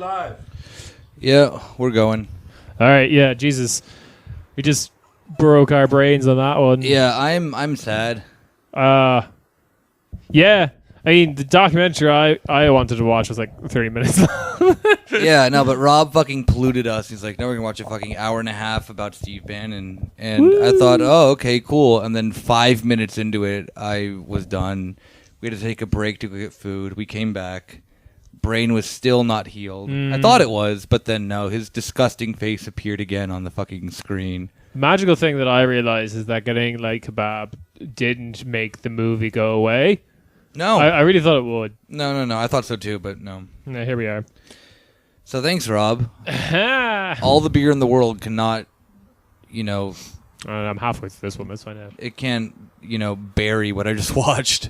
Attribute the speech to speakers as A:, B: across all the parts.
A: live.
B: Yeah, we're going.
C: All right, yeah, Jesus. We just broke our brains on that one.
B: Yeah, I'm sad.
C: Yeah. I mean, the documentary I wanted to watch was like 30 minutes long.
B: Yeah, no, but Rob fucking polluted us. He's like, no, we're going to watch a fucking hour and a half about Steve Bannon. And
C: Woo.
B: I thought, oh, okay, cool. And then 5 minutes into it, I was done. We had to take a break to go get food. We came back. Brain was still not healed. I thought it was, but then no, his disgusting face appeared again on the fucking screen.
C: Magical thing that I realized is that getting like kebab didn't make the movie go away.
B: No.
C: I really thought it would.
B: No. I thought so too, but no.
C: Yeah, here we are.
B: So thanks, Rob. All the beer in the world cannot,
C: I'm halfway through this one. Let's find out.
B: it can't, bury what I just watched.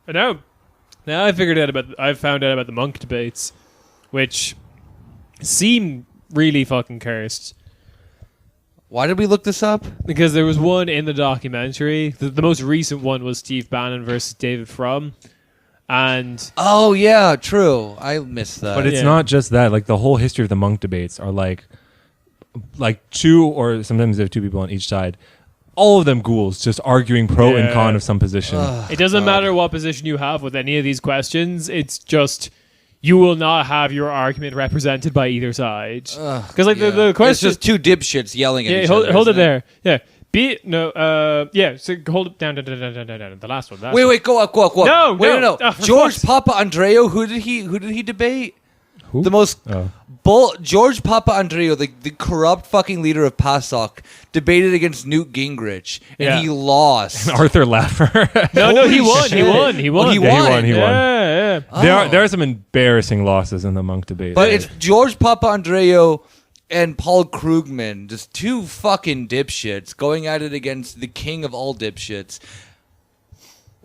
C: But now I found out about the monk debates, which seem really fucking cursed.
B: Why did we look this up?
C: Because there was one in the documentary. The most recent one was Steve Bannon versus David Frum. And
B: Oh, yeah, true. I missed that.
A: But it's not just that. Like, the whole history of the monk debates are like two, or sometimes they have two people on each side. All of them ghouls, just arguing pro and con of some position.
C: it doesn't matter what position you have with any of these questions. It's just you will not have your argument represented by either side. Because the question,
B: it's just two dipshits yelling at each other.
C: Hold it there. Yeah. So hold it down. The last one.
B: Wait, go up.
C: No.
B: No. George Papaandreou, who did he debate?
A: Who?
B: The most George Papaandreou, the corrupt fucking leader of PASOK, debated against Newt Gingrich, and he lost.
A: Arthur Laffer.
C: No, he won. He won.
B: Oh, he won.
C: Yeah.
A: There are some embarrassing losses in the monk debate.
B: But it's George Papaandreou and Paul Krugman, just two fucking dipshits going at it against the king of all dipshits.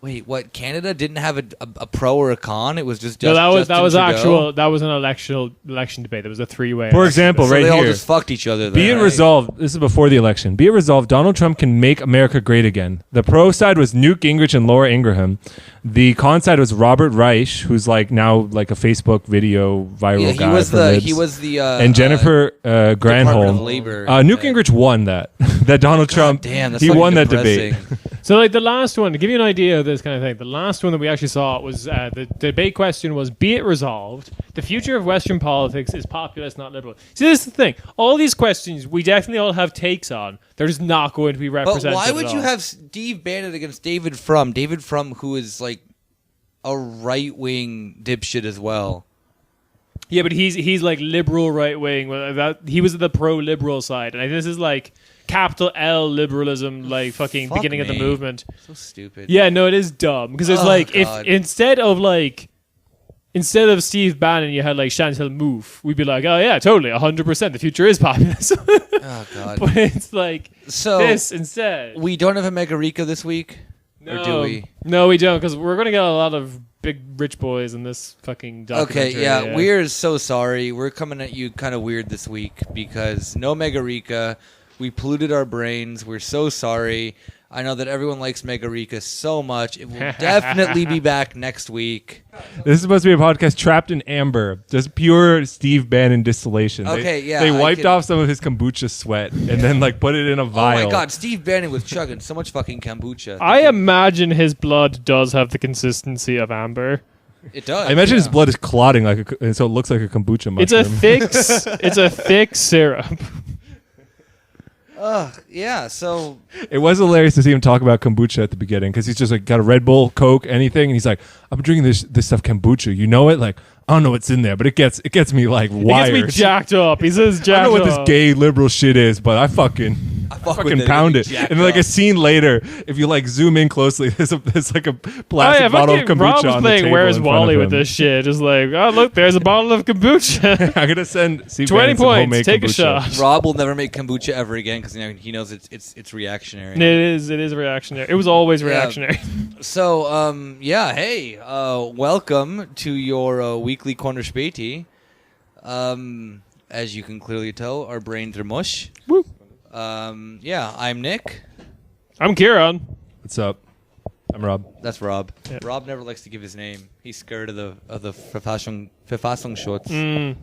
B: Wait, what? Canada didn't have a pro or a con? It was just
C: no. That was
B: Trudeau?
C: That was an election debate. There was a three-way.
A: For example,
B: So
A: right
B: they
A: here.
B: all just fucked each other.
A: Be it resolved, this is before the election, be it resolved, Donald Trump can make America great again. The pro side was Newt Gingrich and Laura Ingraham. The con side was Robert Reich, who's now a Facebook video viral guy.
B: He was the
A: and Jennifer Granholm.
B: Department of Labor.
A: Newt Gingrich won that. That Donald Trump,
B: damn, that's
A: he won that
B: depressing.
A: debate.
C: So the last one, to give you an idea of this kind of thing, the last one that we actually saw was the debate question was, be it resolved, the future of Western politics is populist, not liberal. See, this is the thing. All these questions, we definitely all have takes on. They're just not going to be represented.
B: But why would
C: at
B: you
C: all.
B: have Steve Bannon against David Frum? David Frum, who is a right-wing dipshit as well.
C: Yeah, but he's liberal right wing. He was the pro liberal side, and this is capital L liberalism, fucking
B: Fuck
C: beginning of the
B: me.
C: movement.
B: So stupid.
C: Yeah, no, it is dumb because it's if
B: God.
C: instead of Steve Bannon, you had Chantal Mouffe, we'd be like, oh yeah, totally, 100%. The future is populist.
B: Oh God.
C: But it's
B: So
C: this instead.
B: we don't have a Megarica this week, or do we?
C: No, we don't, because we're gonna get a lot of big rich boys in this fucking documentary.
B: Okay, yeah, we're so sorry. We're coming at you kind of weird this week because no Megarica. We polluted our brains. We're so sorry. I know that everyone likes Megarica so much. It will definitely be back next week.
A: This is supposed to be a podcast trapped in amber, just pure Steve Bannon distillation.
B: Okay,
A: They wiped off some of his kombucha sweat and then put it in a vial.
B: Oh my God, Steve Bannon was chugging so much fucking kombucha.
C: I imagine his blood does have the consistency of amber.
B: It does.
A: I imagine his blood is clotting so it looks like a kombucha mushroom.
C: It's a thick syrup.
B: Yeah, so
A: It was hilarious to see him talk about kombucha at the beginning because he's just got a Red Bull, Coke, anything, and he's like, "I've been drinking this stuff kombucha. You know it? I don't know what's in there, but it gets me wired.
C: It gets me jacked up. He says jacked up.
A: I don't know what this gay liberal shit is, but I fucking pound it." And a scene later, if you zoom in closely, there's a plastic bottle of kombucha
C: Rob's
A: on the
C: playing
A: table.
C: Where's
A: in front
C: Wally
A: of
C: with
A: him.
C: this shit. Just oh look, there's a bottle of kombucha.
A: I'm gonna send Steve
C: 20
A: Bannon some
C: points.
A: homemade
C: Take a
A: kombucha.
C: shot.
B: Rob will never make kombucha ever again because he knows it's reactionary.
C: It is reactionary. It was always reactionary.
B: So hey, welcome to your weekly corner Späti. As you can clearly tell, our brains are mush.
C: Woo.
B: I'm Nick.
C: I'm Ciaran.
A: What's up? I'm Rob.
B: That's Rob.
C: Yeah.
B: Rob never likes to give his name. He's scared of the Verfassungsschutz.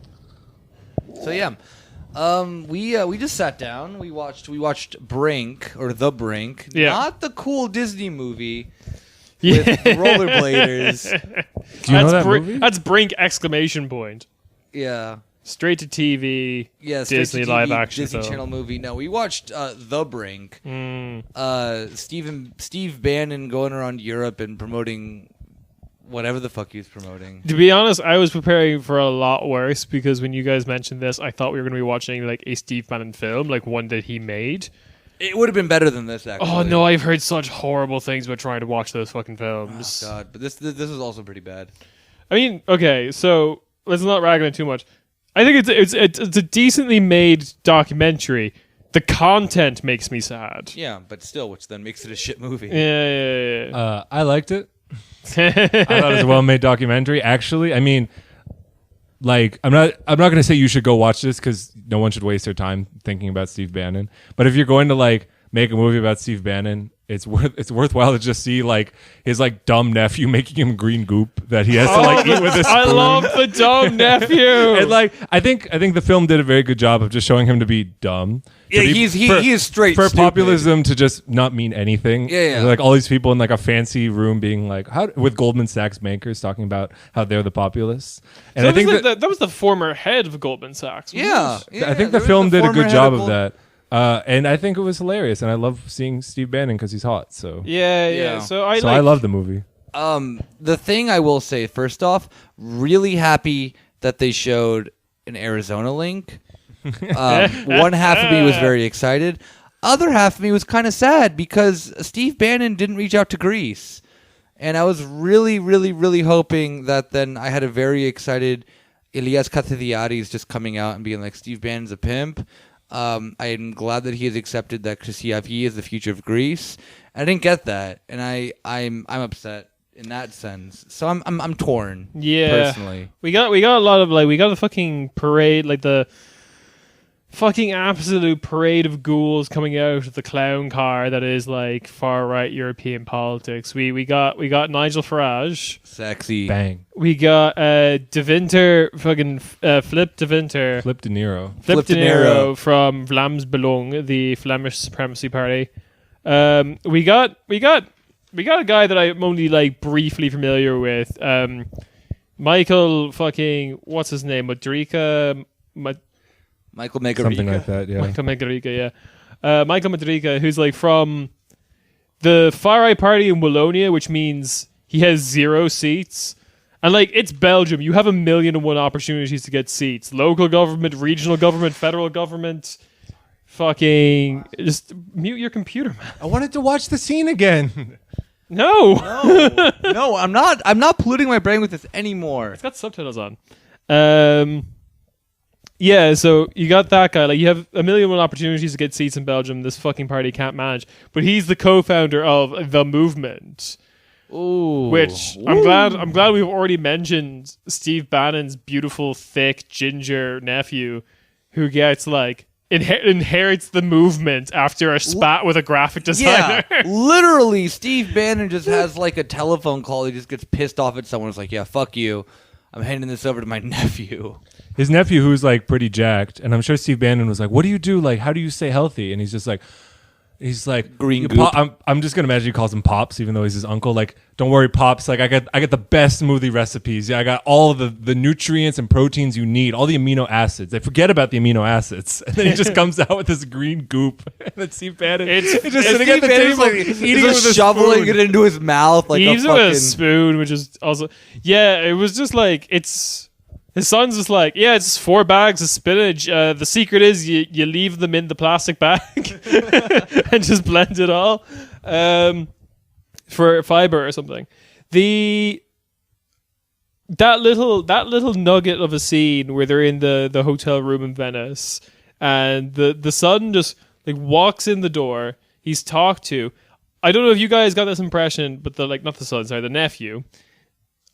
B: So yeah, we just sat down. We watched Brink or The Brink, not the cool Disney movie with rollerbladers.
A: Do you know that movie?
C: That's Brink exclamation point.
B: Yeah.
C: Straight to TV, Disney live action
B: Disney
C: film.
B: Channel movie. No, we watched The Brink. Steve Bannon going around Europe and promoting whatever the fuck he was promoting.
C: To be honest, I was preparing for a lot worse because when you guys mentioned this, I thought we were going to be watching like a Steve Bannon film, like one that he made.
B: It would have been better than this, actually.
C: Oh no, I've heard such horrible things about trying to watch those fucking films.
B: Oh god, but this is also pretty bad.
C: I mean, okay, so let's not rag on it too much. I think it's a decently made documentary. The content makes me sad.
B: Yeah, but still, which then makes it a shit movie.
C: Yeah.
A: I liked it. I thought it was a well-made documentary. Actually, I mean, like, I'm not going to say you should go watch this because no one should waste their time thinking about Steve Bannon. But if you're going to like make a movie about Steve Bannon, it's worthwhile to just see like his like dumb nephew making him green goop that he has to like eat with a spoon.
C: I love the dumb nephew.
A: And like, I think the film did a very good job of just showing him to be dumb.
B: Yeah, he is straight
A: for
B: stupid.
A: Populism to just not mean anything.
B: Yeah.
A: Like all these people in like a fancy room being like, how with Goldman Sachs bankers talking about how they're the populists. And
C: So
A: I think
C: that was the former head of Goldman Sachs.
B: Yeah,
A: I think the film did a good job of that. And I think it was hilarious, and I love seeing Steve Bannon because he's hot. So
C: Yeah. So I
A: love the movie.
B: The thing I will say, first off, really happy that they showed an Arizona link. One half of me was very excited. Other half of me was kind of sad because Steve Bannon didn't reach out to Greece. And I was really, really, really hoping that then I had a very excited Elias Kathidiadis just coming out and being like, Steve Bannon's a pimp. I'm glad that he has accepted that Christiavi is the future of Greece. I didn't get that, and I'm upset in that sense. So I'm torn.
C: Yeah,
B: personally,
C: we got a lot of we got the fucking parade, like the fucking absolute parade of ghouls coming out of the clown car that is like far right European politics. We got Nigel Farage,
B: sexy,
A: bang.
C: We got De Winter, fucking Flip De Winter,
A: Flip De Niro,
C: Flip De Niro from Vlaams Belang, the Flemish Supremacy Party. We got a guy that I'm only like briefly familiar with. Michael fucking what's his name?
B: Michael Megarica.
A: Something like that, yeah.
C: Michael Megarica, yeah. Michael Megarica, who's like from the far right party in Wallonia, which means he has 0 seats. And like, it's Belgium. You have 1,000,001 opportunities to get seats. Local government, regional government, federal government. Fucking just mute your computer, man.
A: I wanted to watch the scene again.
C: No.
B: No, I'm not polluting my brain with this anymore.
C: It's got subtitles on. Yeah, so you got that guy. Like, you have 1,000,001 opportunities to get seats in Belgium. This fucking party can't manage. But he's the co-founder of The Movement.
B: Ooh.
C: Which I'm glad we've already mentioned Steve Bannon's beautiful, thick, ginger nephew who gets like inherits the movement after a spat with a graphic designer.
B: Yeah, literally, Steve Bannon just has like a telephone call. He just gets pissed off at someone. It's like, yeah, fuck you. I'm handing this over to my nephew.
A: His nephew, who's like pretty jacked, and I'm sure Steve Bannon was like, "What do you do? Like, how do you stay healthy?" And he's like,
B: green goop.
A: I'm just gonna imagine he calls him Pops, even though he's his uncle. Like, don't worry, Pops. Like, I got the best smoothie recipes. Yeah, I got all the nutrients and proteins you need, all the amino acids. They forget about the amino acids, and then he just comes out with this green goop. And then Steve Bannon,
C: It's
A: just sitting at the table,
B: like,
A: eating it with a
B: shoveling
A: spoon.
B: it into his mouth like
C: He
B: a
C: uses it
B: fucking
C: with a spoon, which is also it was just like his son's just like, yeah, it's 4 bags of spinach. The secret is you leave them in the plastic bag and just blend it all for fiber or something. That little nugget of a scene where they're in the hotel room in Venice and the son just like walks in the door. He's talked to. I don't know if you guys got this impression, but the nephew.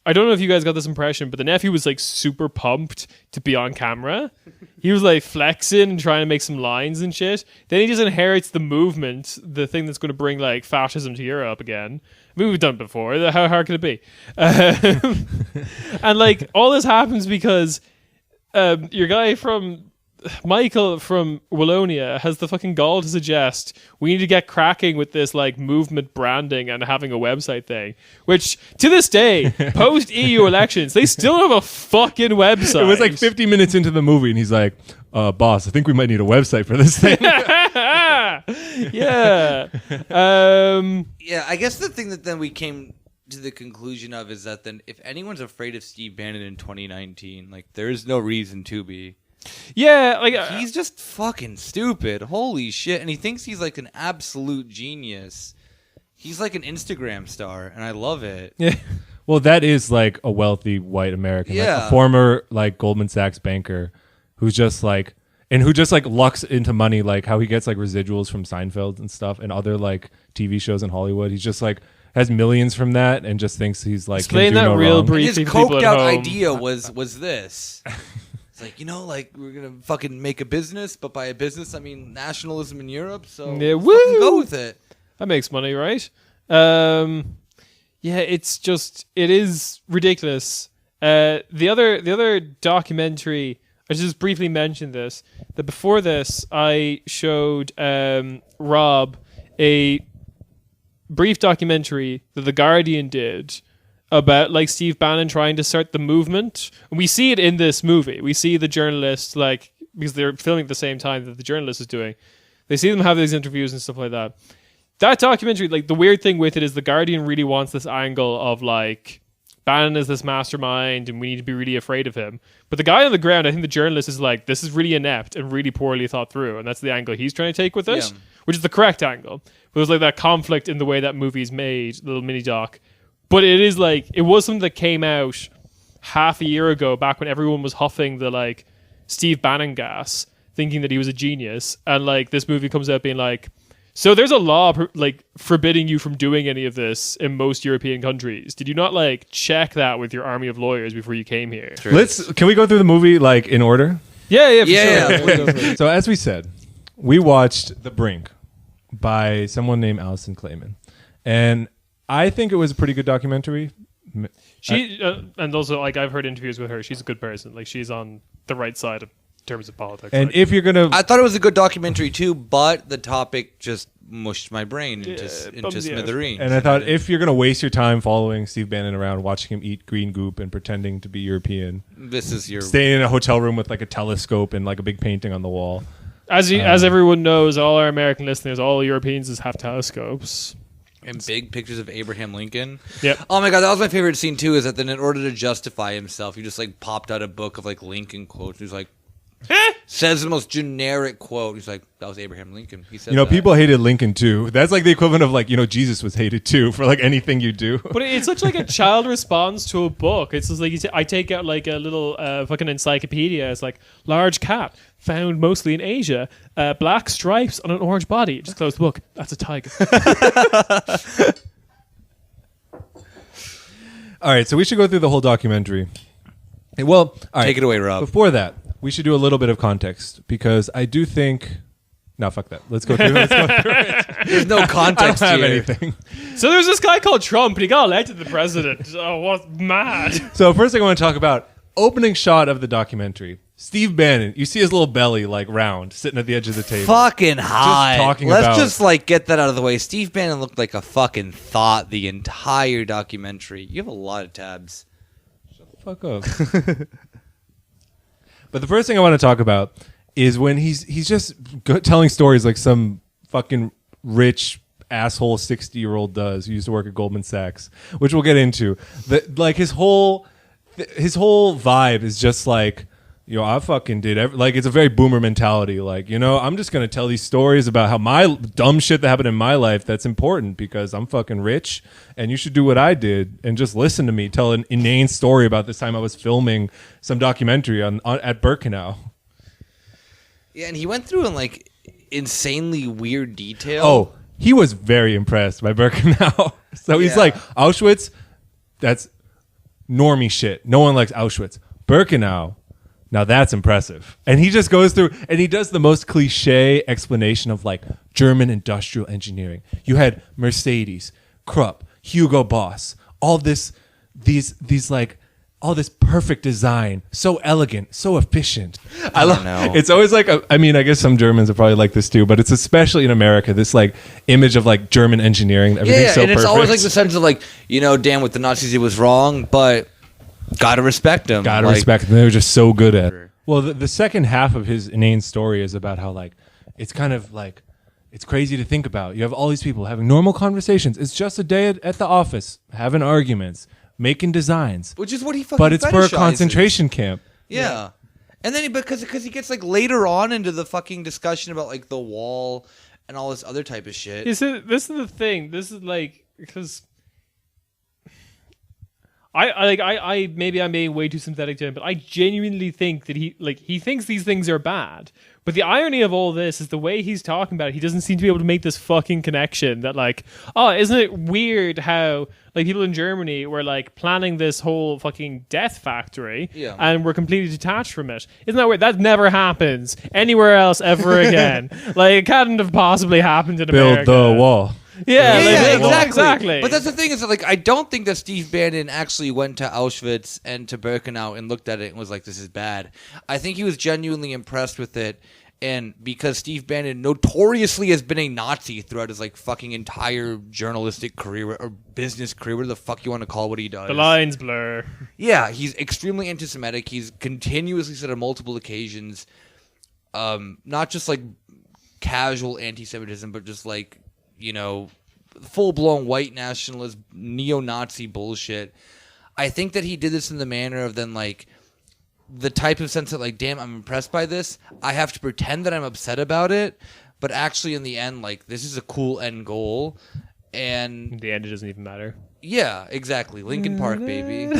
C: I don't know if you guys got this impression, but the nephew was like super pumped to be on camera. He was like flexing and trying to make some lines and shit. Then he just inherits the movement, the thing that's going to bring like fascism to Europe again. I mean, we've done it before. How hard could it be? And like all this happens because your guy from Michael from Wallonia has the fucking gall to suggest we need to get cracking with this like movement branding and having a website thing, which to this day, post EU elections, they still have a fucking website.
A: It was like 50 minutes into the movie, and he's like, boss, I think we might need a website for this thing.
C: Yeah.
B: Yeah, I guess the thing that then we came to the conclusion of is that then if anyone's afraid of Steve Bannon in 2019, like there is no reason to be.
C: Yeah, like
B: He's just fucking stupid. Holy shit. And he thinks he's like an absolute genius. He's like an Instagram star, and I love it.
C: yeah.
A: Well, that is like a wealthy white American, like
B: Yeah.
A: a former like Goldman Sachs banker who's just like, and who just like lucks into money, like how he gets like residuals from Seinfeld and stuff and other like TV shows in Hollywood. He's just like has millions from that and just thinks he's like
C: Explain
A: can do
C: that
A: no
C: real
A: wrong.
C: brief.
B: His
C: Briefly for people
B: coked
C: at
B: out
C: home.
B: idea was this. It's like, like we're gonna fucking make a business, but by a business I mean nationalism in Europe. So
C: Yeah,
B: let's fucking
C: woo!
B: go with it.
C: That makes money, right? Yeah, it is ridiculous. The other documentary, I just briefly mentioned this, that before this I showed Rob a brief documentary that The Guardian did about like Steve Bannon trying to start the movement. And we see it in this movie. We see the journalist, like, because they're filming at the same time that the journalist is doing. They see them have these interviews and stuff like that. That documentary, like, the weird thing with it is The Guardian really wants this angle of like Bannon is this mastermind and we need to be really afraid of him. But the guy on the ground, I think the journalist is like, this is really inept and really poorly thought through. And that's the angle he's trying to take with it,
B: Yeah.
C: which is the correct angle. But there's like that conflict in the way that movie's made, little mini doc. But it is like, it was something that came out half a year ago, back when everyone was huffing the like Steve Bannon gas, thinking that he was a genius. And like this movie comes out being like, so there's a law like forbidding you from doing any of this in most European countries. Did you not like check that with your army of lawyers before you came here?
B: Sure.
A: Can we go through the movie like in order?
C: Yeah, for
B: Yeah.
C: sure. We'll go for it.
A: So as we said, we watched The Brink by someone named Alison Clayman, and I think it was a pretty good documentary.
C: She and also like I've heard interviews with her. She's a good person. Like she's on the right side of terms of politics.
A: And
C: like.
A: if you're gonna,
B: I thought it was a good documentary too, but the topic just mushed my brain into,
C: Yeah,
B: into
C: yeah.
B: smithereens.
A: and I thought if you're gonna waste your time following Steve Bannon around, watching him eat green goop and pretending to be European,
B: this is your
A: staying in a hotel room with like a telescope and like a big painting on the wall.
C: as everyone knows, all our American listeners, all Europeans have telescopes.
B: and big pictures of Abraham Lincoln.
C: Yep.
B: Oh my god, that was my favorite scene too. Is that then in order to justify himself, he just like popped out a book of like Lincoln quotes. He's like, says the most generic quote. He's like, that was Abraham Lincoln. He said, that.
A: People hated Lincoln too. That's like the equivalent of like, Jesus was hated too for like anything you do.
C: But it's such like a child response to a book. It's just like I take out like a little fucking encyclopedia. It's like large cat found mostly in Asia, black stripes on an orange body. Just close the book. That's a tiger.
A: All right, so we should go through the whole documentary. Well, all right.
B: Take it away, Rob.
A: Before that, we should do a little bit of context because I do think. No, fuck that. Let's go through it.
B: There's no
A: I don't
B: context
A: have
B: here.
A: anything.
C: So there's this guy called Trump, and he got elected the president. Oh, what mad!
A: So first thing I want to talk about, opening shot of the documentary. Steve Bannon, you see his little belly like round, sitting at the edge of the table.
B: Fucking hot.
A: talking
B: Let's
A: about-
B: just like get that out of the way. Steve Bannon looked like a fucking thought the entire documentary. You have a lot of tabs.
A: Fuck up. But the first thing I want to talk about is when he's just telling stories like some fucking rich asshole 60-year-old does who used to work at Goldman Sachs, which we'll get into. Like his whole vibe is just like, I fucking did like it's a very boomer mentality. Like, I'm just gonna tell these stories about how my dumb shit that happened in my life that's important because I'm fucking rich, and you should do what I did and just listen to me tell an inane story about this time I was filming some documentary at Birkenau.
B: Yeah, and he went through in like insanely weird detail.
A: Oh, he was very impressed by Birkenau. So he's
B: Yeah.
A: like, Auschwitz, that's normie shit. No one likes Auschwitz. Birkenau, now that's impressive. And he just goes through and he does the most cliche explanation of like German industrial engineering. You had Mercedes, Krupp, Hugo Boss, all this perfect design, so elegant, so efficient. I
B: don't know.
A: It's always like, I guess some Germans are probably like this too, but it's especially in America, this like image of like German engineering. Everything's so
B: and
A: perfect.
B: it's always like the sense of like, damn, with the Nazis it was wrong, but gotta respect them.
A: Gotta respect them. They were just so good at it. Well, the second half of his inane story is about how like, it's kind of like, it's crazy to think about. You have all these people having normal conversations. It's just a day at the office, having arguments, making designs.
B: Which is what he fucking
A: But it's for a
B: fetishizes.
A: concentration camp.
B: Yeah. And then because he gets like later on into the fucking discussion about like the wall and all this other type of shit.
C: This is the thing. This is like, because I maybe I'm being way too sympathetic to him, but I genuinely think that he thinks these things are bad. But the irony of all this is the way he's talking about it, he doesn't seem to be able to make this fucking connection that like, oh, isn't it weird how like people in Germany were like planning this whole fucking death factory and were completely detached from it? Isn't that weird? That never happens anywhere else ever again. Like it couldn't have possibly happened in America.
A: Build the wall.
C: Yeah, exactly.
B: But that's the thing is that, like, I don't think that Steve Bannon actually went to Auschwitz and to Birkenau and looked at it and was like, this is bad. I think he was genuinely impressed with it. And because Steve Bannon notoriously has been a Nazi throughout his like fucking entire journalistic career or business career, whatever the fuck you want to call what he does.
C: The lines blur.
B: Yeah, he's extremely anti-Semitic. He's continuously said on multiple occasions, not just like casual anti-Semitism, but just like, full-blown white nationalist, neo-Nazi bullshit. I think that he did this in the manner of then, like, the type of sense that, like, damn, I'm impressed by this. I have to pretend that I'm upset about it, but actually in the end, like, this is a cool end goal. And
C: in the end, it doesn't even matter.
B: Yeah, exactly. Linkin Park, baby.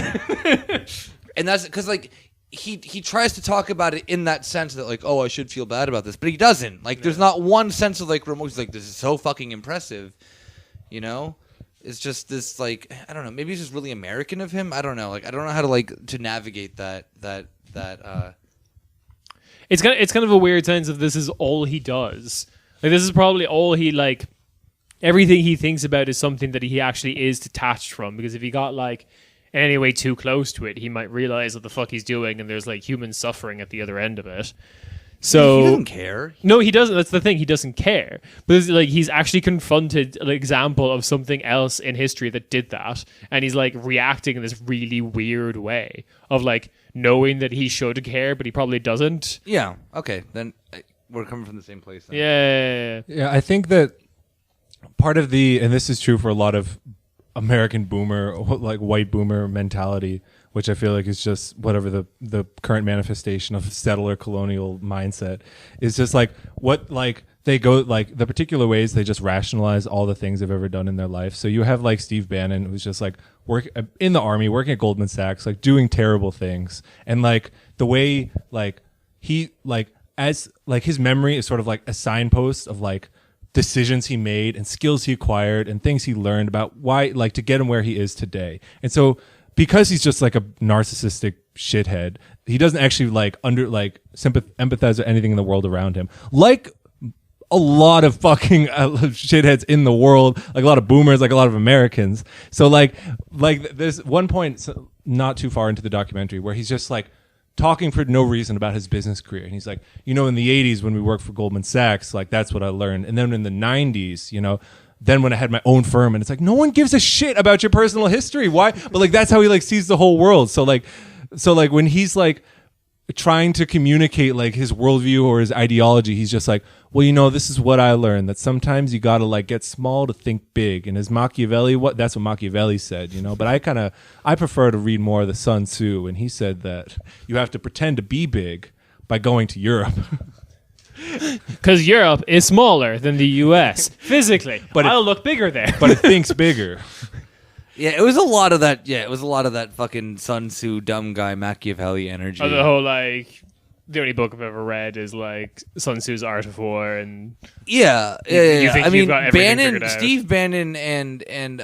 B: And that's because, like, he tries to talk about it in that sense that, like, oh, I should feel bad about this, but he doesn't. Like, there's not one sense of like remorse. Like, this is so fucking impressive, It's just this, like, I don't know. Maybe it's just really American of him. I don't know. Like, I don't know how to like to navigate that.
C: It's kind of a weird sense of this is all he does. Like, this is probably all he like. Everything he thinks about is something that he actually is detached from. Because if he got like in any way too close to it, he might realize what the fuck he's doing, and there's like human suffering at the other end of it. So
B: he doesn't care.
C: No, he doesn't. That's the thing. He doesn't care. But it's like he's actually confronted an example of something else in history that did that, and he's like reacting in this really weird way of like knowing that he should care, but he probably doesn't.
B: Yeah. Okay. Then we're coming from the same place. Then.
C: Yeah.
A: I think that part of and this is true for a lot of American boomer, like white boomer mentality, which I feel like is just whatever the current manifestation of settler colonial mindset is, just like what like they go like the particular ways they just rationalize all the things they've ever done in their life. So you have like Steve Bannon, who's just like in the army, working at Goldman Sachs, like doing terrible things, and like the way like he like as like his memory is sort of like a signpost of like decisions he made and skills he acquired and things he learned about why, like, to get him where he is today. And so because he's just like a narcissistic shithead, he doesn't actually like empathize with anything in the world around him, like a lot of fucking shitheads in the world, like a lot of boomers, like a lot of Americans. So like there's one point not too far into the documentary where he's just like talking for no reason about his business career. And he's like, in the 80s when we worked for Goldman Sachs, like that's what I learned. And then in the 90s, then when I had my own firm, and it's like, no one gives a shit about your personal history. Why? But like, that's how he like sees the whole world. So like when he's like trying to communicate like his worldview or his ideology, he's just like, well, this is what I learned, that sometimes you got to like get small to think big. And as Machiavelli, that's what Machiavelli said, but I prefer to read more of the Sun Tzu. And he said that you have to pretend to be big by going to Europe.
C: Because Europe is smaller than the U.S. physically, but I'll look bigger there.
A: But it thinks bigger.
B: Yeah, it was a lot of that. Yeah, it was a lot of that fucking Sun Tzu dumb guy Machiavelli energy.
C: The whole like, the only book I've ever read is like Sun Tzu's Art of War, and
B: yeah.
C: I mean,
B: Steve Bannon and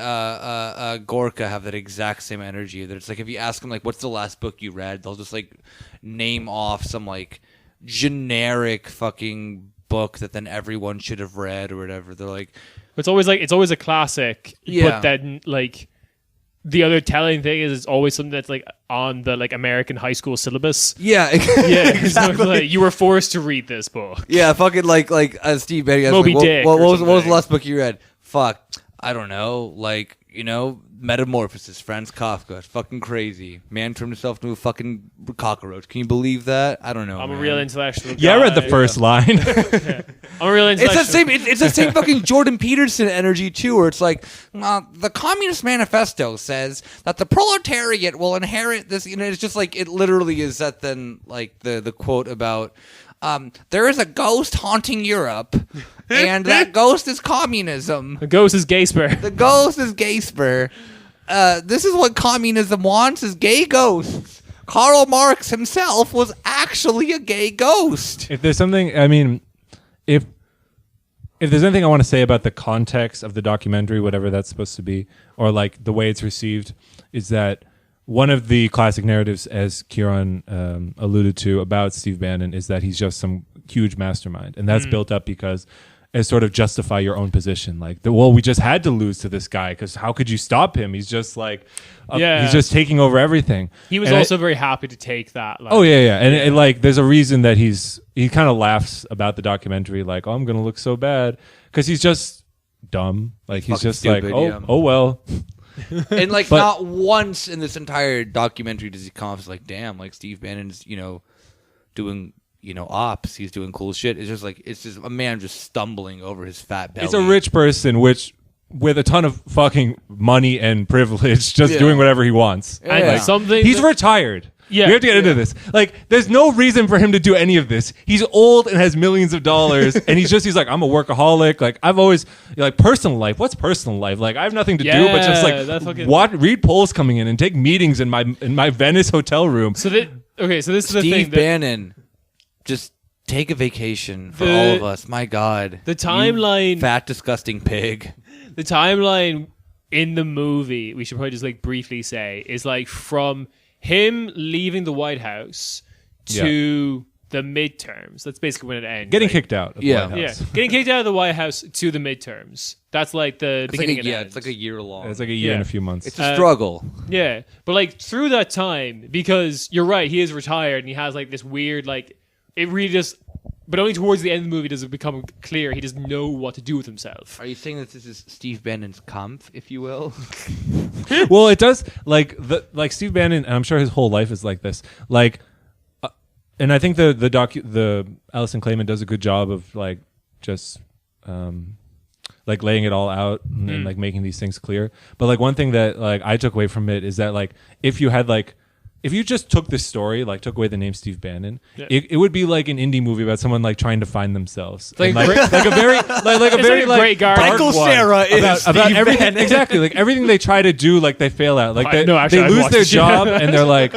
B: Gorka have that exact same energy. That it's like if you ask them like, "What's the last book you read?" They'll just like name off some like generic fucking book that then everyone should have read or whatever. They're like,
C: It's always a classic.
B: Yeah.
C: But then like the other telling thing is it's always something that's like on the like American high school syllabus.
B: Yeah,
C: Yeah,
B: exactly.
C: so it's like, you were forced to read this book.
B: Yeah, fucking like Steve Bannon.
C: Moby Dick
B: What
C: or
B: was the
C: something.
B: last book you read? Fuck, I don't know. Like, Metamorphosis, Franz Kafka. It's fucking crazy. Man turned himself into a fucking cockroach. Can you believe that? I don't know.
C: I'm a
B: man.
C: real intellectual guy.
A: Yeah, I read the first line.
C: I'm a real
B: It's
C: intellectual.
B: the same. It's the same fucking Jordan Peterson energy too, where it's like the Communist Manifesto says that the proletariat will inherit this. It's just like it literally is that. Then like the quote about there is a ghost haunting Europe, and that ghost is communism.
C: The ghost is Gaysper.
B: The ghost is Gaysper. This is what communism wants: is gay ghosts. Karl Marx himself was actually a gay ghost.
A: If there's something, I mean, if there's anything I want to say about the context of the documentary, whatever that's supposed to be, or like the way it's received, is that one of the classic narratives, as Ciaran alluded to, about Steve Bannon is that he's just some huge mastermind, and that's built up because as sort of justify your own position, like, well, we just had to lose to this guy because how could you stop him? He's just like, he's just taking over everything.
C: He was
A: And
C: also very happy to take that. Like,
A: Oh yeah, and like, there's a reason that he kind of laughs about the documentary, like, oh, I'm gonna look so bad, because he's just dumb. Like he's
B: Fucking
A: just
B: stupid,
A: like,
B: yeah.
A: oh well.
B: And like
A: But-
B: not once in this entire documentary does he come off as like, damn, like Steve Bannon's, doing, ops. He's doing cool shit. It's just a man just stumbling over his fat belly.
A: He's a rich person, with a ton of fucking money and privilege, just
B: Yeah.
A: doing whatever he wants.
C: And
B: Yeah.
C: something
A: He's
C: that-
A: retired.
C: Yeah.
A: We have to get into this. Like, there's no reason for him to do any of this. He's old and has millions of dollars, and he's like, I'm a workaholic. Like, I've always, like, personal life. What's personal life? Like, I have nothing to do but just
C: that fucking-
A: read polls coming in and take meetings in my Venice hotel room.
C: So this is the
B: Steve
C: thing.
B: Bannon, just take a vacation for
C: The-
B: all of us. My God,
C: The
B: You
C: timeline-
B: fat disgusting pig.
C: The timeline in the movie, we should probably just like briefly say, is like from him leaving the White House to the midterms. That's basically when it ends.
A: Getting
C: like,
A: kicked out of the
B: Yeah.
A: White
C: Yeah,
A: House.
C: getting kicked out of the White House to the midterms. That's like the beginning and end.
B: It's like a year long.
A: It's like a year
C: Yeah.
A: and a few months.
B: It's a struggle.
C: Yeah, but like through that time, because you're right, he is retired and he has like this weird like it really just. But only towards the end of the movie does it become clear he doesn't know what to do with himself.
B: Are you saying that this is Steve Bannon's Kampf, if you will?
A: Well, it does, like Steve Bannon, and I'm sure his whole life is like this. Like, and I think the Alison Klayman does a good job of like just like laying it all out and like making these things clear. But like one thing that like I took away from it is that like if you just took this story, like took away the name Steve Bannon, it would be like an indie movie about someone like trying to find themselves.
C: Like-
A: And, like a very like a
C: It's
A: very
C: like a great garden.
A: dark
B: Michael
A: one
B: Cera is
A: about
B: Steve
A: everything
B: Bannon.
A: exactly, like everything they try to do, like they fail at. Like
C: No, actually,
A: they
C: I've
A: lose
C: watched
A: their
C: the shit.
A: job and they're like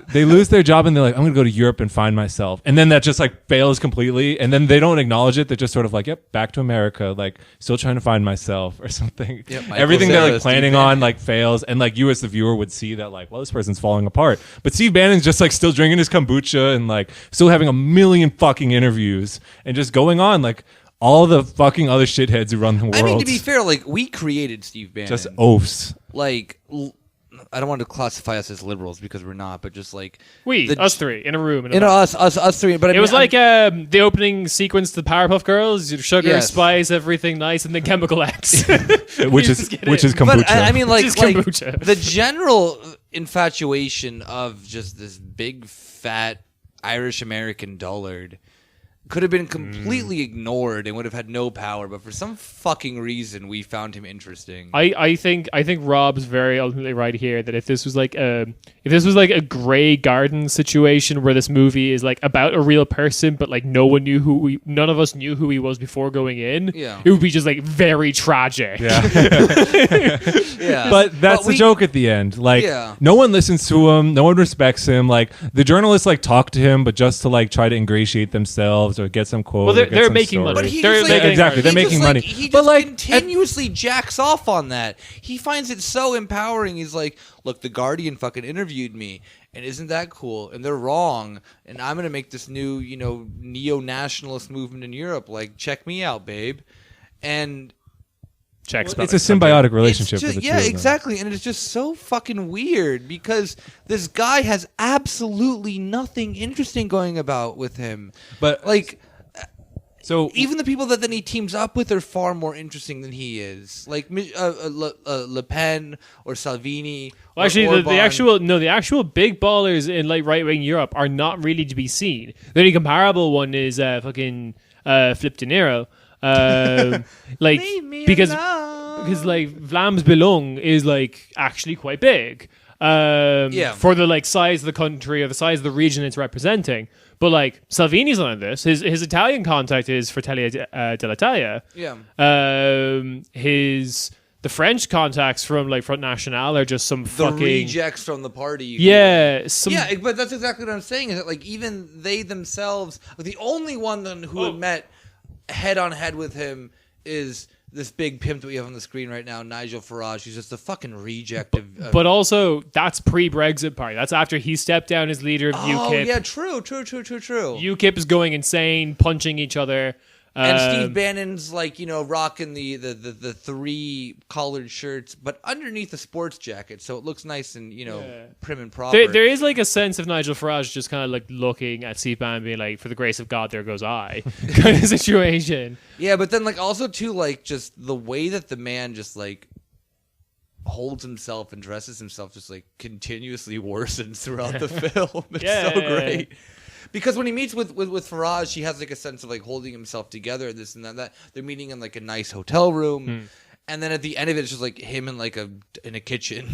A: they lose their job and they're like, I'm gonna go to Europe and find myself, and then that just like fails completely, and then they don't acknowledge it. They're just sort of like, yep, back to America, like still trying to find myself or something.
B: Yep, Michael
A: Everything they're
B: Cera,
A: like
B: Steve
A: planning
B: Bannon.
A: on like fails, and like you as the viewer would see that like, well, this person's falling apart. But Steve Bannon's just like still drinking his kombucha and like still having a million fucking interviews and just going on like all the fucking other shitheads who run the world.
B: I mean, to be fair, like we created Steve Bannon.
A: just oafs.
B: Like, I don't want to classify us as liberals because we're not, but just like
C: Us three in a room. In a
B: you know,
C: van.
B: us three. But I
C: It
B: mean,
C: was like the opening sequence to the Powerpuff Girls: sugar,
B: Yes.
C: spice, everything nice, and then Chemical X,
A: which
C: You
A: is
C: just get
A: which
C: in.
A: is kombucha.
B: But I mean, like,
C: Just
B: like
C: kombucha.
B: the general infatuation of just this big fat Irish American dullard could have been completely ignored and would have had no power, but for some fucking reason we found him interesting.
C: I think Rob's very ultimately right here that if this was like a Grey Garden situation where this movie is like about a real person but like none of us knew who he was before going in,
B: Yeah.
C: it would be just like very tragic.
A: yeah.
B: Yeah,
A: But that's the
B: we-
A: joke at the end. Like,
B: Yeah.
A: no one listens to him. No one respects him. Like, the journalists like talk to him, but just to like try to ingratiate themselves or get some quote.
C: Well,
A: or get
C: they're
A: some
C: making
A: story.
C: money.
B: But he
C: They're
B: just, like,
C: getting
A: exactly, they're
B: he
A: making
B: just,
A: money.
B: He just
A: But, like,
B: continuously jacks off on that. He finds it so empowering. He's like, "Look, the Guardian fucking interviewed me, and isn't that cool? And they're wrong. And I'm gonna make this new, neo-nationalist movement in Europe. Like, check me out, babe." and
C: Checks.
A: It's a symbiotic relationship.
B: It's just,
A: for the
B: yeah,
A: two of them.
B: exactly, and it's just so fucking weird because this guy has absolutely nothing interesting going about with him.
A: But
B: like,
A: so
B: even the people that then he teams up with are far more interesting than he is, like Le Pen or Salvini.
C: Well,
B: or
C: actually,
B: Orban.
C: the actual big ballers in like right wing Europe are not really to be seen. The only comparable one is fucking Flip De Niro. Like because like Vlaams Belang is like actually quite big for the like size of the country or the size of the region it's representing. But like Salvini's on this. His Italian contact is Fratelli dell'Italia. The French contacts from like Front National are just some fucking
B: rejects from the party.
C: Yeah,
B: but that's exactly what I'm saying. Is that like even they themselves, the only one then who had met head on head with him is this big pimp that we have on the screen right now, Nigel Farage. He's just a fucking reject.
C: But also, that's pre-Brexit party. That's after he stepped down as leader of UKIP.
B: Oh yeah, true.
C: UKIP is going insane, punching each other.
B: And Steve Bannon's like, rocking the 3 collared shirts, but underneath a sports jacket, so it looks nice and prim and proper.
C: There is like a sense of Nigel Farage just kind of like looking at Steve Bannon, being like, "For the grace of God, there goes I," kind of situation.
B: Yeah, but then like also too like just the way that the man just like holds himself and dresses himself just like continuously worsens throughout the film. It's so great. Because when he meets with Farage, he has like a sense of like holding himself together, this and that. They're meeting in like a nice hotel room, and then at the end of it, it's just like him in a kitchen,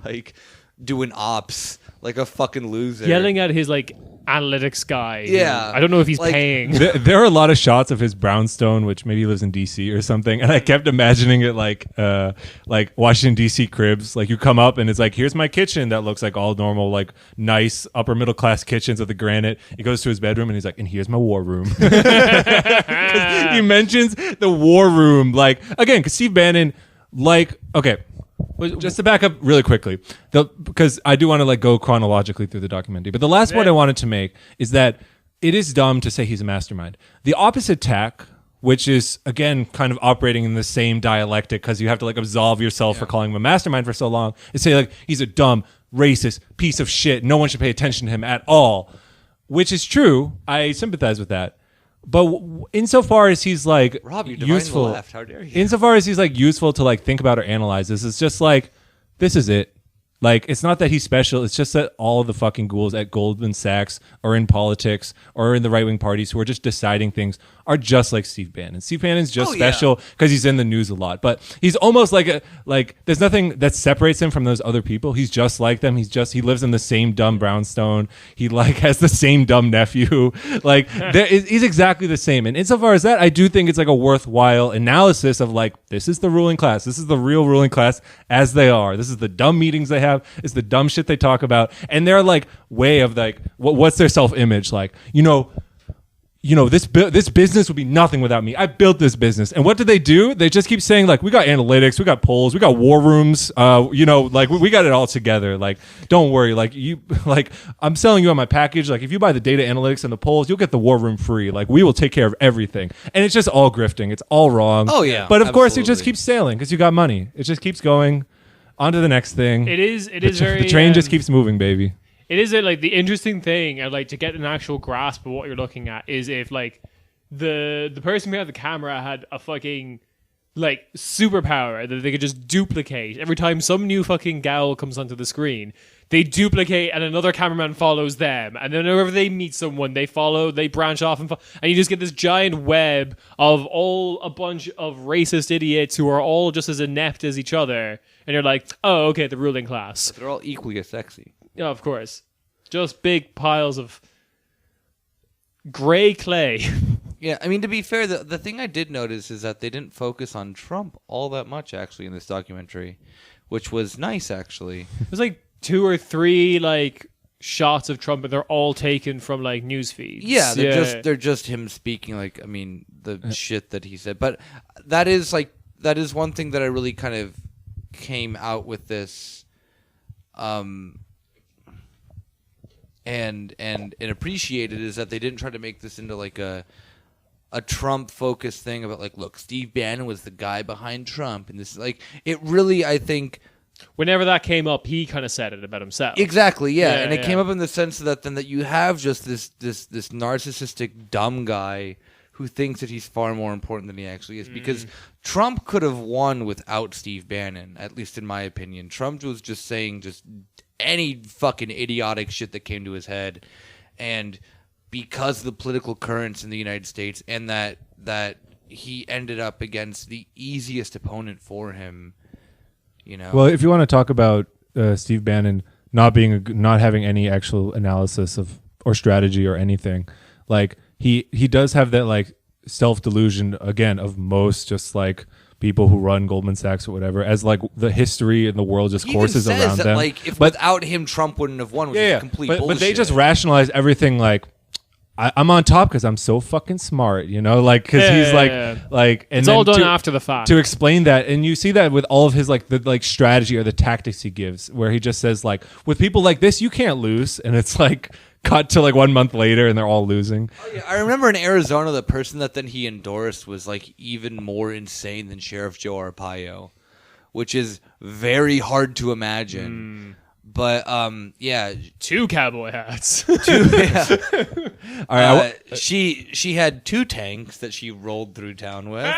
B: like doing ops like a fucking loser,
C: yelling at his like analytics guy.
B: Yeah,
C: I don't know if he's
B: like,
C: paying.
A: There are a lot of shots of his brownstone, which maybe he lives in DC or something, and I kept imagining it like Washington DC cribs. Like you come up and it's like, here's my kitchen that looks like all normal, like nice upper middle class kitchens with the granite. He goes to his bedroom and he's like, and here's my war room. He mentions the war room, like again, because Steve Bannon, like okay. Just to back up really quickly, because I do want to like go chronologically through the documentary, but the last point I wanted to make is that it is dumb to say he's a mastermind. The opposite tack, which is again kind of operating in the same dialectic because you have to like absolve yourself for calling him a mastermind for so long, is say like he's a dumb, racist piece of shit. No one should pay attention to him at all, which is true. I sympathize with that. But insofar as he's like
B: Rob, you're
A: useful,
B: the left. How dare you?
A: insofar as he's like useful to like think about or analyze this, it's just like this is it. Like it's not that he's special. It's just that all of the fucking ghouls at Goldman Sachs or in politics or in the right wing parties who are just deciding things are just like Steve Bannon. Steve Bannon's just special because he's in the news a lot, but he's almost like there's nothing that separates him from those other people. He's just like them. He lives in the same dumb brownstone. He like has the same dumb nephew. Like he's exactly the same. And insofar as that, I do think it's like a worthwhile analysis of like, this is the ruling class. This is the real ruling class as they are. This is the dumb meetings they have. It's the dumb shit they talk about. And their like way of like, what's their self-image? Like, this business would be nothing without me. I built this business. And what do? They just keep saying like, we got analytics, we got polls, we got war rooms, like we got it all together. Like, don't worry. Like I'm selling you on my package. Like if you buy the data analytics and the polls, you'll get the war room free. Like we will take care of everything. And it's just all grifting. It's all wrong.
B: Oh yeah.
A: But of course it just keeps sailing because you got money. It just keeps going on to the next thing.
C: It is very...
A: The train just keeps moving, baby.
C: It is like the interesting thing, and like to get an actual grasp of what you're looking at is if like the person behind the camera had a fucking like superpower that they could just duplicate every time some new fucking gal comes onto the screen. They duplicate and another cameraman follows them, and then whenever they meet someone, they branch off and you just get this giant web of a bunch of racist idiots who are all just as inept as each other, and you're like, oh, okay, the ruling class.
B: They're all equally as sexy.
C: Yeah, of course. Just big piles of gray clay.
B: Yeah, I mean, to be fair, the thing I did notice is that they didn't focus on Trump all that much, actually, in this documentary, which was nice, actually.
C: There's like 2 or 3 like shots of Trump, and they're all taken from like news feeds.
B: Yeah, they're just him speaking, like, I mean, the shit that he said. But that is one thing that I really kind of came out with this, and appreciated, is that they didn't try to make this into like a a Trump focused thing about like, look, Steve Bannon was the guy behind Trump, and this like it really, I think.
C: Whenever that came up, he kind of said it about himself.
B: Exactly, yeah. And it came up in the sense that then that you have just this narcissistic dumb guy who thinks that he's far more important than he actually is. Because Trump could have won without Steve Bannon, at least in my opinion. Trump was just saying just any fucking idiotic shit that came to his head. And because of the political currents in the United States and that he ended up against the easiest opponent for him. You know?
A: Well, if you want to talk about Steve Bannon not having any actual analysis of or strategy or anything, like he does have that like self delusion again of most just like people who run Goldman Sachs or whatever, as like the history in the world just courses around
B: that,
A: them.
B: Like if without him, Trump wouldn't have won. Which is complete bullshit.
A: But they just rationalize everything like. I'm on top because I'm so fucking smart, you know, like because he's like, and
C: it's all done after the fact
A: to explain that, and you see that with all of his like the like strategy or the tactics he gives, where he just says like, with people like this, you can't lose, and it's like cut to like 1 month later, and they're all losing.
B: Oh, yeah. I remember in Arizona, the person that then he endorsed was like even more insane than Sheriff Joe Arpaio, which is very hard to imagine. But yeah,
C: 2 cowboy hats.
B: 2, yeah.
A: All right,
B: she had 2 tanks that she rolled through town with.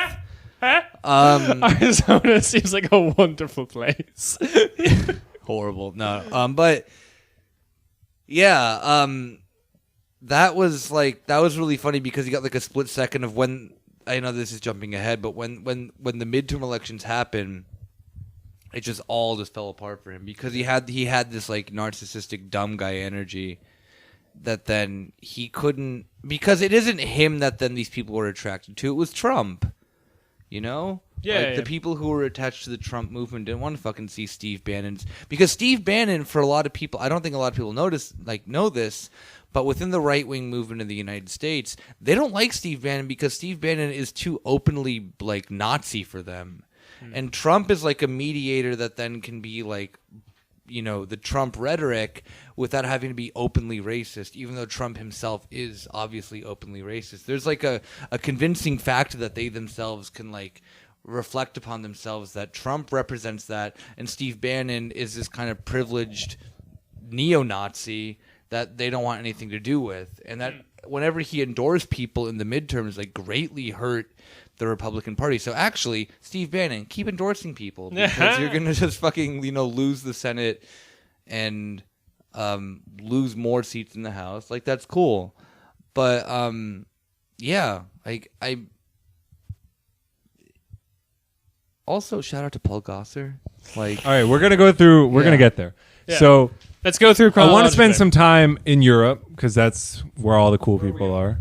C: Arizona seems like a wonderful place.
B: Horrible, no. But yeah, that was really funny because you got like a split second of when, I know this is jumping ahead, but when the midterm elections happened. It just all fell apart for him because he had this like narcissistic dumb guy energy that then he couldn't, because it isn't him that then these people were attracted to. It was Trump, you know? The people who were attached to the Trump movement didn't want to fucking see Steve Bannon's, because Steve Bannon, for a lot of people, I don't think a lot of people know this, but within the right-wing movement in the United States, they don't like Steve Bannon because Steve Bannon is too openly like Nazi for them. And Trump is like a mediator that then can be like, you know, the Trump rhetoric without having to be openly racist, even though Trump himself is obviously openly racist. There's like a convincing fact that they themselves can like reflect upon themselves that Trump represents that, and Steve Bannon is this kind of privileged neo-Nazi that they don't want anything to do with. And that whenever he endorsed people in the midterms, like greatly hurt the Republican Party. So actually, Steve Bannon, keep endorsing people because you're going to just fucking, you know, lose the Senate and lose more seats in the House. Like, that's cool. But yeah, like I also shout out to Paul Gosser. Like,
A: all right, we're gonna go through. We're gonna get there.
C: Yeah.
A: So
C: let's go through.
A: I want to spend some time in Europe because that's where all the cool people are.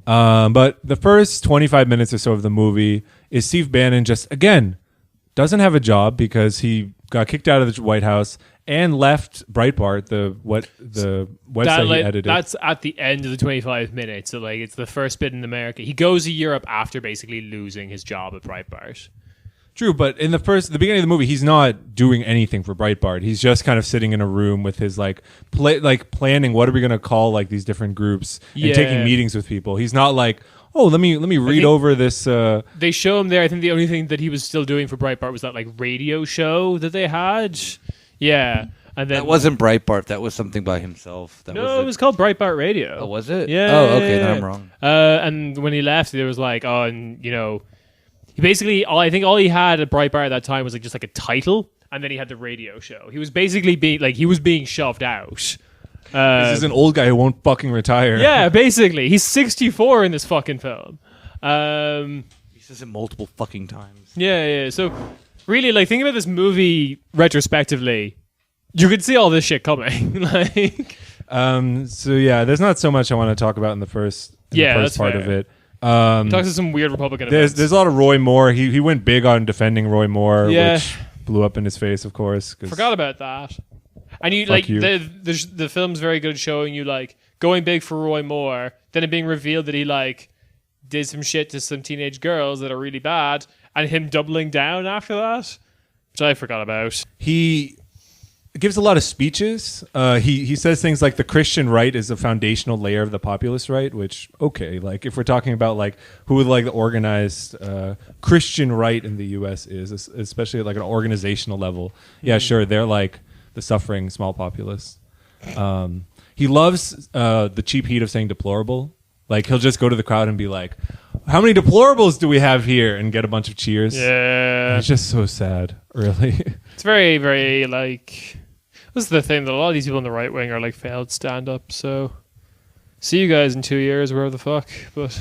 A: But the first 25 minutes or so of the movie is Steve Bannon just, again, doesn't have a job because he got kicked out of the White House and left Breitbart, the website he edited.
C: That's at the end of the 25 minutes. So like it's the first bit in America. He goes to Europe after basically losing his job at Breitbart.
A: True, but in the beginning of the movie, he's not doing anything for Breitbart. He's just kind of sitting in a room with his planning. What are we going to call like these different groups and taking meetings with people. He's not like, oh, let me read over this.
C: They show him there. I think the only thing that he was still doing for Breitbart was that like radio show that they had. Yeah. And then,
B: that wasn't Breitbart. That was something by himself.
C: It was called Breitbart Radio.
B: Oh, was it?
C: Yeah.
B: Oh, okay. Then I'm wrong.
C: And when he left, there was like, oh, and you know, he basically, I think all he had at Breitbart at that time was like just like a title, and then he had the radio show. He was basically being shoved out.
A: This is an old guy who won't fucking retire.
C: Yeah, basically, he's 64 in this fucking film.
B: He says it multiple fucking times.
C: Yeah. So really, like, think about this movie retrospectively. You could see all this shit coming. Like,
A: so yeah, there's not so much I want to talk about in the first part of it.
C: Talks to some weird Republican events.
A: There's a lot of Roy Moore. He went big on defending Roy Moore, which blew up in his face, of course.
C: Forgot about that. And the film's very good at showing you like going big for Roy Moore, then it being revealed that he like did some shit to some teenage girls that are really bad, and him doubling down after that, which I forgot about.
A: gives a lot of speeches. He says things like the Christian right is a foundational layer of the populist right, which, okay, like if we're talking about like who like the organized Christian right in the U.S. is, especially at like an organizational level, yeah, sure, they're like the suffering small populists. He loves the cheap heat of saying deplorable. Like he'll just go to the crowd and be like, how many deplorables do we have here? And get a bunch of cheers.
C: Yeah.
A: It's just so sad, really.
C: It's very, very like... This is the thing, that a lot of these people on the right wing are like failed stand-up, so... See you guys in 2 years, wherever the fuck, but...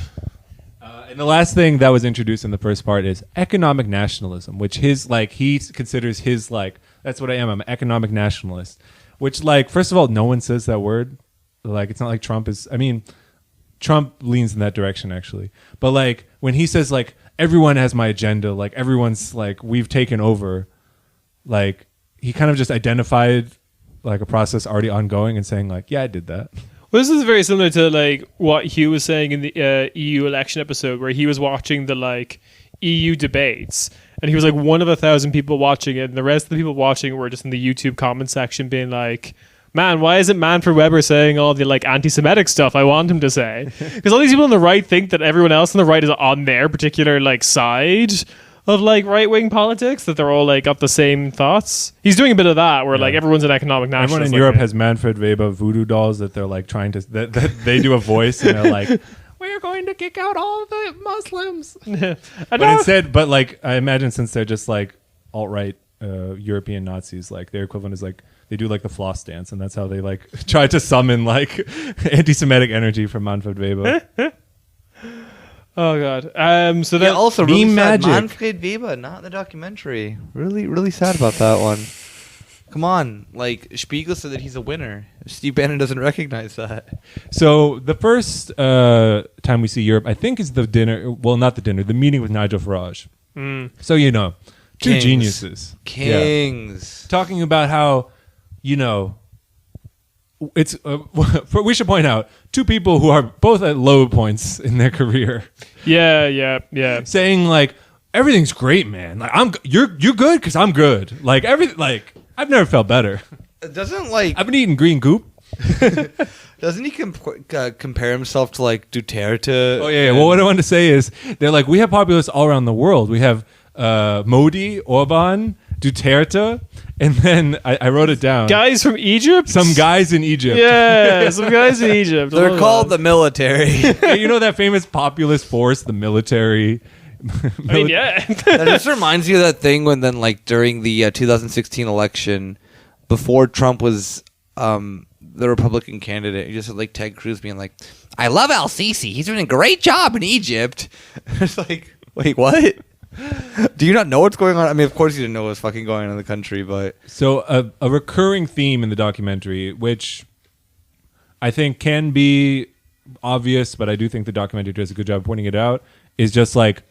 A: And the last thing that was introduced in the first part is economic nationalism, which he considers his like, that's what I am, I'm an economic nationalist. Which like, first of all, no one says that word. Like, it's not like Trump is, I mean... Trump leans in that direction, actually. But, like, when he says, like, everyone has my agenda, like, everyone's, like, we've taken over, like, he kind of just identified, like, a process already ongoing and saying, like, yeah, I did that.
C: Well, this is very similar to, like, what Hugh was saying in the EU election episode, where he was watching the, like, EU debates, and he was, like, one of 1,000 people watching it, and the rest of the people watching it were just in the YouTube comment section being like... Man, why isn't Manfred Weber saying all the like anti-Semitic stuff I want him to say? Because all these people on the right think that everyone else on the right is on their particular like side of like right-wing politics, that they're all like got the same thoughts. He's doing a bit of that where like everyone's an economic nationalist.
A: Everyone in Europe has Manfred Weber voodoo dolls that they're like trying to that they do a voice and they're like, we're going to kick out all the Muslims. But like I imagine since they're just like alt-right European Nazis, like their equivalent is like they do like the floss dance, and that's how they like try to summon like anti-Semitic energy from Manfred Weber.
C: Oh god. So then
B: also
A: really sad,
B: Manfred Weber, not the documentary. Really, really sad about that one. Come on, like Spiegel said that he's a winner. Steve Bannon doesn't recognize that.
A: So the first time we see Europe, I think, is the dinner. Well, not the dinner. The meeting with Nigel Farage. So two
B: Kings.
A: geniuses,
B: Kings,
A: talking about how. It's we should point out two people who are both at low points in their career.
C: Yeah.
A: Saying like everything's great, man. Like you're good because I'm good. Like I've never felt better.
B: Doesn't like
A: I've been eating green goop.
B: Doesn't he compare himself to like Duterte?
A: Oh yeah. Well, what I wanted to say is they're like we have populists all around the world. We have Modi, Orban, Duterte. And then I wrote it down.
C: Guys from Egypt?
A: Some guys in Egypt.
C: Yeah, some guys in Egypt.
B: They're called the military.
A: You know that famous populist force, the military?
C: I mean, yeah.
B: That just reminds you of that thing when then, like, during the 2016 election, before Trump was the Republican candidate, you just had, like, Ted Cruz being like, I love Al-Sisi. He's doing a great job in Egypt. It's like, wait, what? Do you not know what's going on? I mean, of course you didn't know what's fucking going on in the country, but...
A: So a recurring theme in the documentary, which I think can be obvious, but I do think the documentary does a good job pointing it out, is just like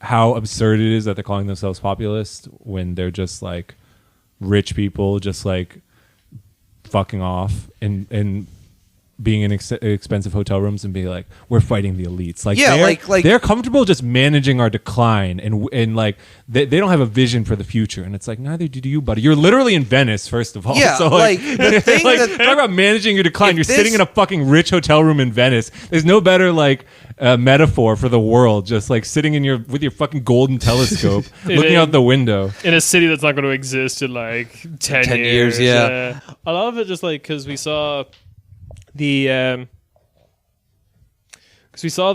A: how absurd it is that they're calling themselves populist when they're just like rich people just like fucking off and being in expensive hotel rooms and be like, we're fighting the elites. Like,
B: yeah,
A: they're comfortable just managing our decline and like they don't have a vision for the future. And it's like, neither do you, buddy. You're literally in Venice, first of all.
B: Yeah,
A: so
B: like the thing
A: talk about managing your decline. You're sitting in a fucking rich hotel room in Venice. There's no better like metaphor for the world. Just like sitting with your fucking golden telescope, looking out the window
C: in a city that's not going to exist in like 10 years.
B: Yeah.
C: A lot of it just like because we saw the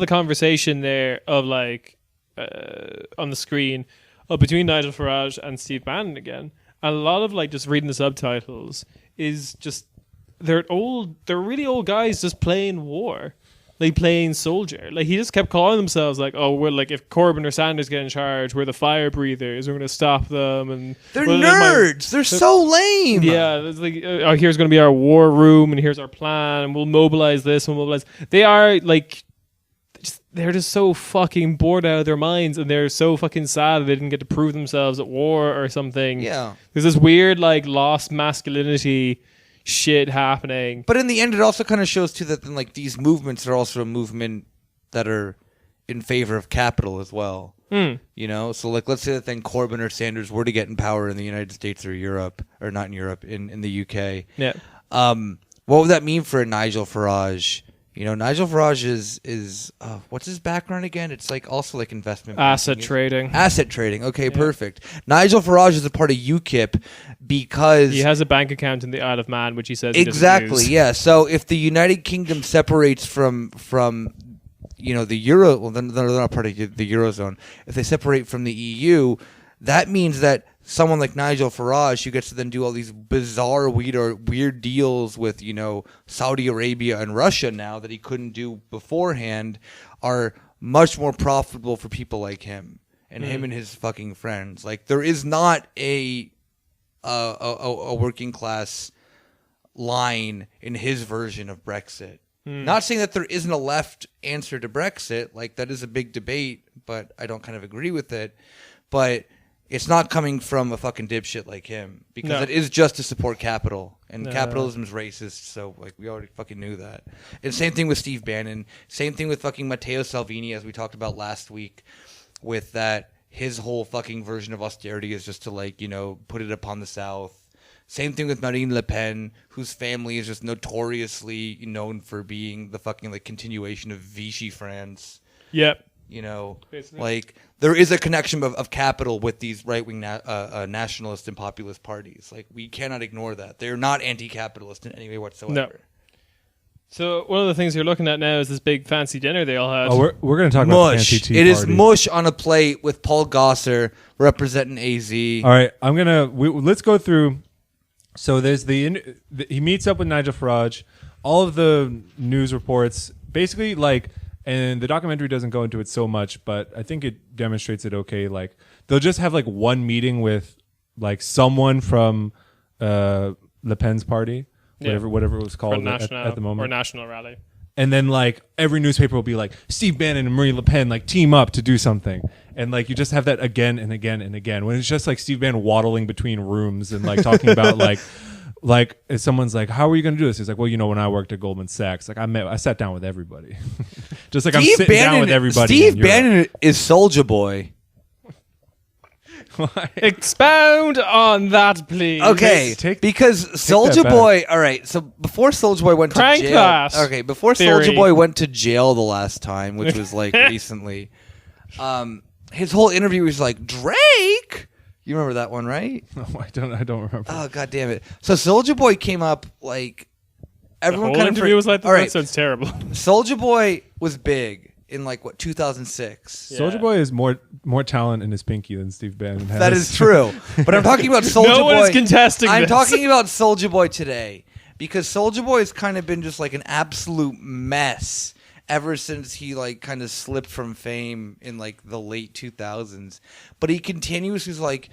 C: conversation there of like on the screen between Nigel Farage and Steve Bannon again, and a lot of like just reading the subtitles is just they're really old guys just playing war, like playing soldier. Like he just kept calling themselves like, oh, we're like if Corbyn or Sanders get in charge, we're the fire breathers, we're going to stop them, and
B: they're nerds. They're so lame.
C: Yeah, it's like here's going to be our war room, and here's our plan, and we'll mobilize this, and we'll mobilize. They are like, they're just so fucking bored out of their minds, and they're so fucking sad that they didn't get to prove themselves at war or something.
B: Yeah,
C: there's this weird like lost masculinity shit happening.
B: But in the end, it also kind of shows too that then like these movements are also a movement that are in favor of capital as well. You know, so like let's say that then Corbyn or Sanders were to get in power in the United States or Europe, or not in Europe, in the UK.
C: Yeah.
B: What would that mean for a Nigel Farage? You know, Nigel Farage is what's his background again? It's like also like investment
C: Asset
B: banking.
C: trading.
B: Asset trading. Okay, perfect. Nigel Farage is a part of UKIP because
C: He has a bank account in the Isle of Man, which he says
B: exactly.
C: He doesn't use.
B: Yeah. So if the United Kingdom separates from you know the euro, well then they're not part of the eurozone. If they separate from the EU, that means that someone like Nigel Farage, who gets to then do all these bizarre, weird deals with, you know, Saudi Arabia and Russia now that he couldn't do beforehand, are much more profitable for people like him and him and his fucking friends. Like, there is not a working class line in his version of Brexit. Not saying that there isn't a left answer to Brexit. Like, that is a big debate, but I don't kind of agree with it. But it's not coming from a fucking dipshit like him, because it is just to support capital, and capitalism is racist. So like we already fucking knew that. And same thing with Steve Bannon. Same thing with fucking Matteo Salvini, as we talked about last week, with that his whole fucking version of austerity is just to like, you know, put it upon the South. Same thing with Marine Le Pen, whose family is just notoriously known for being the fucking like continuation of Vichy France.
C: Yep.
B: You know,
C: Basically.
B: like there is a connection of capital with these right-wing nationalist and populist parties. Like, we cannot ignore that. They're not anti-capitalist in any way whatsoever.
C: No. So one of the things you're looking at now is this big fancy dinner they all had.
A: Oh, we're going to talk about the fancy
B: Mush.
A: tea
B: It is
A: party.
B: mush on a plate with Paul Gosser representing AZ.
A: All right, let's go through. So there's he meets up with Nigel Farage. All of the news reports, basically, like, and the documentary doesn't go into it so much, but I think it demonstrates it okay. Like, they'll just have like one meeting with like someone from Le Pen's party, whatever it was called at the moment,
C: or National Rally.
A: And then like every newspaper will be like, Steve Bannon and Marine Le Pen like team up to do something. And like you just have that again and again and again, when it's just like Steve Bannon waddling between rooms and like talking about like if someone's like, how are you going to do this? He's like, well, you know, when I worked at Goldman Sachs, like I sat down with everybody. Just like Steve I'm sitting down with everybody.
B: Steve Bannon is Soulja Boy.
C: Expound on that, please.
B: Okay, because Soulja Boy. All right, so before Soulja Boy went
C: Crank
B: to jail.
C: that
B: Okay, before
C: theory.
B: Soulja Boy went to jail the last time, which was like recently, his whole interview was like, Drake. You remember that one, right?
A: No, I don't remember.
B: Oh, god damn it! So Soulja Boy came up like everyone
C: the whole
B: kind of
C: interview was like that.
B: All right,
C: That sounds terrible.
B: Soulja Boy was big in like what 2006.
C: Yeah.
A: Soulja Boy has more talent in his pinky than Steve Bannon has.
B: That is true. But I'm talking about Soulja Boy.
C: No one is contesting
B: I'm
C: this.
B: talking about Soulja Boy today, because Soulja Boy has kind of been just like an absolute mess ever since he like kind of slipped from fame in like the late 2000s. But he continuously like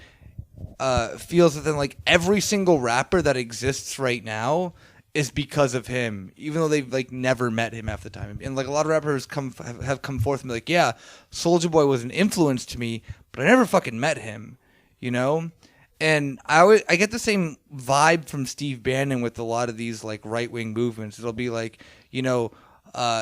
B: feels that then like every single rapper that exists right now is because of him, even though they've like never met him half the time. And like a lot of rappers have come forth and be like, yeah, Soulja Boy was an influence to me, but I never fucking met him, you know? And I get the same vibe from Steve Bannon with a lot of these like right-wing movements. It'll be like, you know,